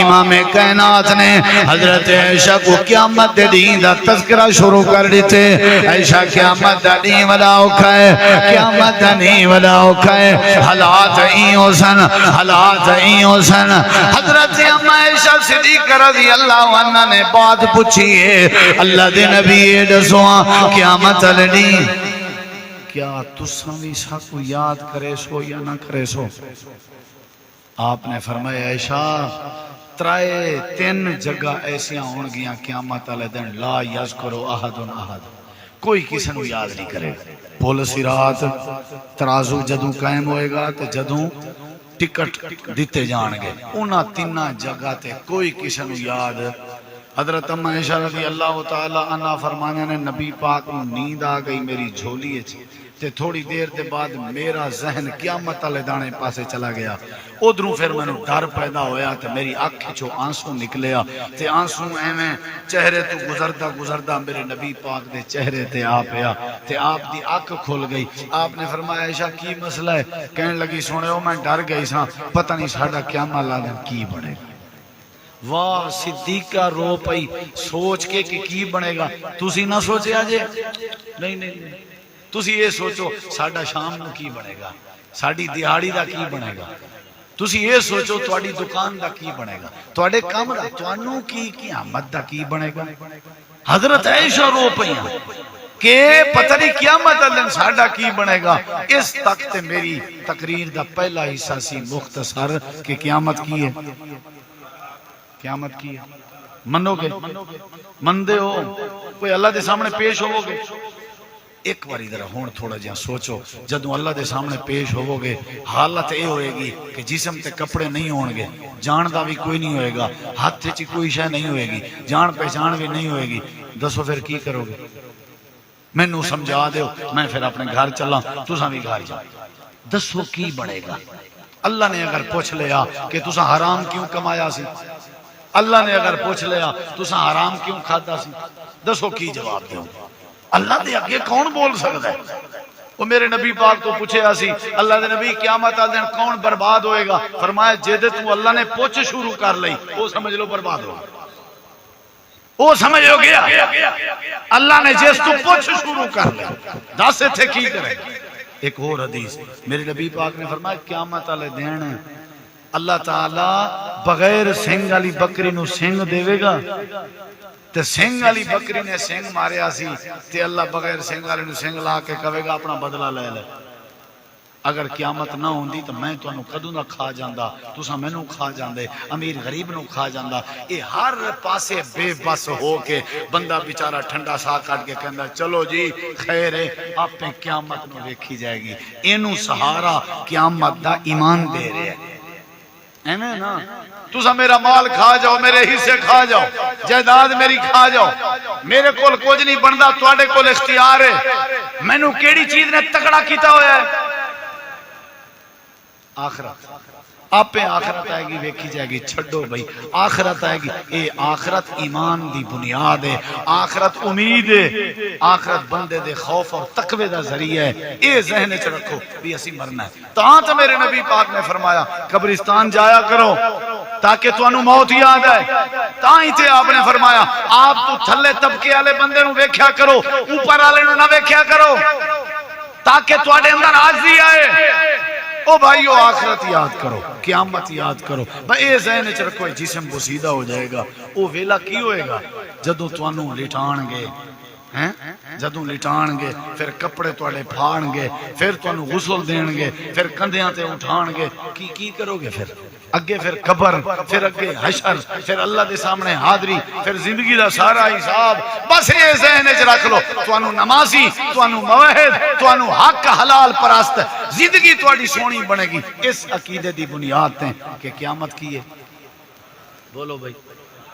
امام کائنات نے حضرت عائشہ کو قیامت دے دین دا تذکرہ شروع کر دیتے. عائشہ قیامت دا دین ودا اوکھا ہے، قیامت دا دین ودا اوکھا ہے، حالات ایوں سن، حالات ایوں سن. حضرت عائشہ صدیقہ رضی اللہ عنہ نے بات پوچھئے اللہ دے نبی دسواں قیامت لڑی کیا تساں بھی سا کو یاد کرے سو یا نہ کرے سو؟ آپ نے فرمایا عائشہ ترائے 3 جگہ ایسیاں ہون گیاں قیامت والے دن لا یذکر احد احد، کوئی کسی نو یاد نہیں کرے. پل صراط ترازو جدوں قائم ہوئے گا تو جدوں ٹکٹ دیتے جان گے انہاں 3 جگہ تے کوئی کسی نو یاد. حضرت عائشہ رضی اللہ تعالی عنہ فرمانے نے نبی پاک نو نیند آ گئی میری جھولی اچ تے تھوڑی دیر تے بعد میرا ذہن قیامت والے دانے پاسے چلا گیا. ادھروں پھر میں ڈر پیدا ہویا تے میری اکھ چو آنسو نکلیا تے آنسو ایویں چہرے تو گزردا گزردا میرے نبی پاک دے چہرے تے آ پیا تے آپ دی اکھ کھل گئی. آپ نے فرمایا عائشہ کی مسئلہ ہے؟ کہنے لگی سنو میں ڈر گئی سا پتہ نہیں ساڈا قیامت والے دن کی بنے گا. واہ صدیقہ رو پئی سوچ کے کہ کی بنے گا. تسی نہ سوچیا جے؟ نہیں تسی یہ سوچو ساڈا شام نو کی بنے گا، ساڈی دیہاڑی دا کی بنے گا. تسی یہ سوچو تواڈی دکان دا کی بنے گا، تواڈے کام دا تانوں کی قیامت دا کی بنے گا. حضرت عائشہ رو پئیاں کہ پتہ نہیں قیامت دا دن ساڈا کی بنے گا. اس تک تے میری تقریر دا پہلا حصہ سی مختصر کہ قیامت کی ہے. قیامت کی ہے منو گے؟ مندے ہو؟ کوئی اللہ دے سامنے پیش ہوو گے؟ ایک باری ذرا ہون تھوڑا جہاں سوچو جدوں اللہ دے سامنے پیش ہوو گے حالت اے ہوئے گی کہ جسم تے کپڑے نہیں ہون گے، جان دا بھی کوئی نہیں ہوئے گا، ہاتھ چ کوئی شے نہیں ہوئے گی، جان پہچان بھی نہیں ہوئے گی. دسو پھر کی کرو گے؟ مینوں سمجھا دیو میں پھر اپنے گھر چلاں تساں بھی گھر جاؤ. دسو کی بنے گا؟ اللہ نے اگر پوچھ لیا کہ تساں حرام کیوں کمایا سی، اللہ نے اگر پوچھ لیا تساں حرام کیوں کھادا سی دسو کی جواب دیو؟ اللہ دے اگے کون بول سکتا ہے؟ وہ میرے نبی پاک تو پوچھے اسی اللہ دے نبی قیامت والے دن کون برباد ہوئے گا؟ فرمایا جے تو اللہ نے پوچھ شروع کر لئی وہ سمجھ لو برباد ہو گیا، وہ سمجھ ہو گیا اللہ نے جس تو پوچھ شروع کر لیا دس تھے کی کرے۔ ایک اور حدیث میرے نبی پاک نے فرمایا قیامت والے دن اللہ تعالی بغیر سنگ والی بکری نو سنگ دے گا تے سنگ والی بکری نے سنگ ماریا سی تے اللہ بغیر سنگ والی نو سنگ لا کے کہے گا اپنا بدلہ لے لے۔ اگر قیامت نہ ہوندی تو میں تانوں کدوں نہ کھا جاندا، تساں مینوں کھا جاندے، امیر غریب نو کھا جاندا۔ اے ہر پاسے بے بس ہو کے بندہ بیچارہ ٹھنڈا سا کٹ کے کہندا چلو جی خیر ہے آپے قیامت نو ویکھی جائے گی۔ اینو سہارا قیامت دا ایمان دے رہے ہیں ایویں نا تساں میرا مال کھا جاؤ، میرے حصے کھا جاؤ، جائیداد میری کھا جاؤ، میرے کول کچھ نہیں بندا، تواڈے کول اختیار ہے۔ مینوں کیڑی چیز نے تکڑا کیتا ہویا ہے؟ آخرت آپ آخرت آئے گی ویکھی جائے گی، چھڑو بھئی آخرت آئے گی۔ اے آخرت ایمان دی بنیاد ہے، آخرت امید ہے، آخرت بندے دے خوف اور تقوی دا ذریعہ ہے۔ اے ذہن وچ رکھو بھی اسی مرنا ہے۔ تو میرے نبی پاک نے فرمایا قبرستان جایا کرو تاکہ تانوں موت یاد آئے۔ تاں تے آپ نے فرمایا آپ تو تھلے طبقے والے بندے نو ویکھیا کرو، اوپر والے نو نہ ویکھیا کرو تاکہ تواڈے اندر عاجزی آئے۔ او بھائیو آخرت یاد کرو، قیامت یاد کرو، بھائی اے ذہن وچ رکھو جسم بسیدہ ہو جائے گا۔ او ویلا کی ہوئے گا جدوں تانوں لٹان گے، ہیں جدوں لٹان گے پھر کپڑے تواڈے پھاڑن گے، پھر تانوں غسل دین گے، پھر کندھیاں تے اٹھان گے، کی کرو گے؟ پھر اگے پھر قبر، پھر اگے حشر، پھر اللہ دے سامنے حاضری، پھر زندگی دا سارا حساب۔ بس یہ ذہن وچ رکھ لو تانوں نمازی، تانوں موحد، تانوں حق حلال پرست زندگی تواڈی سونی بنے گی اس عقیدے دی بنیاد تے کہ قیامت کی ہے۔ بولو بھائی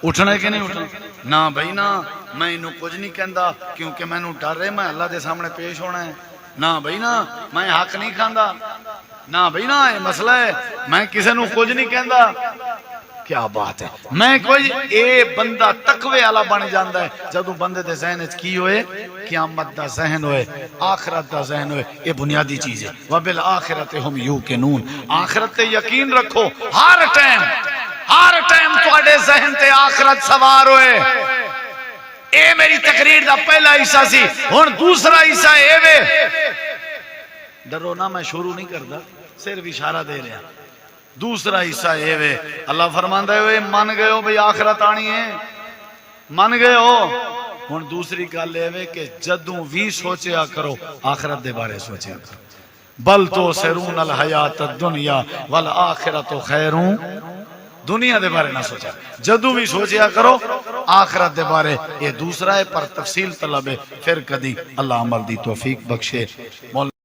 اٹھنا ہے کہ نہیں اٹھنا؟ نہ بھائی نہ، میں انہوں کچھ نہیں کہندا کیونکہ میں انہوں ڈر رہے میں اللہ دے سامنے پیش ہونا ہے۔ نہ بھائی نہ، میں حق نہیں کھاندا، نہ بھائی نہ، یہ مسئلہ ہے میں کسے نو کچھ نہیں کہندا۔ کیا بات ہے، میں کوئی اے بندہ تقوی والا بن جاندا ہے جدوں بندے دے ذہن وچ کی ہوئے قیامت دا ذہن ہوئے، آخرت دا ذہن ہوئے۔ یہ بنیادی چیز ہے۔ وبالآخرۃ ہم یوقنون، آخرت تے یقین رکھو ہر ٹائم تواڈے ذہن تے آخرت سوار ہوئے۔ اے میری تقریر دا پہلا حصہ سی، ہن دوسرا حصہ اے وے۔ ڈرو نہ، میں شروع نہیں کردا، صرف اشارہ دے رہا۔ دوسرا حصہ اے وے، اللہ فرماندا ہے من گئے ہو بھئی آخرت آنی ہے، من گئے ہو۔ ہن دوسری گل اے وے کہ جدوں وی سوچیا کرو آخرت دے بارے سوچیا کرو۔ بل تو سرون الحیات الدنیا والآخرۃ خیر، دنیا دے بارے نہ سوچا، جدوں بھی سوچیا کرو آخرت دے بارے۔ یہ دوسرا ہے پر تفصیل طلب ہے، پھر کدی اللہ عمل دی توفیق بخشے۔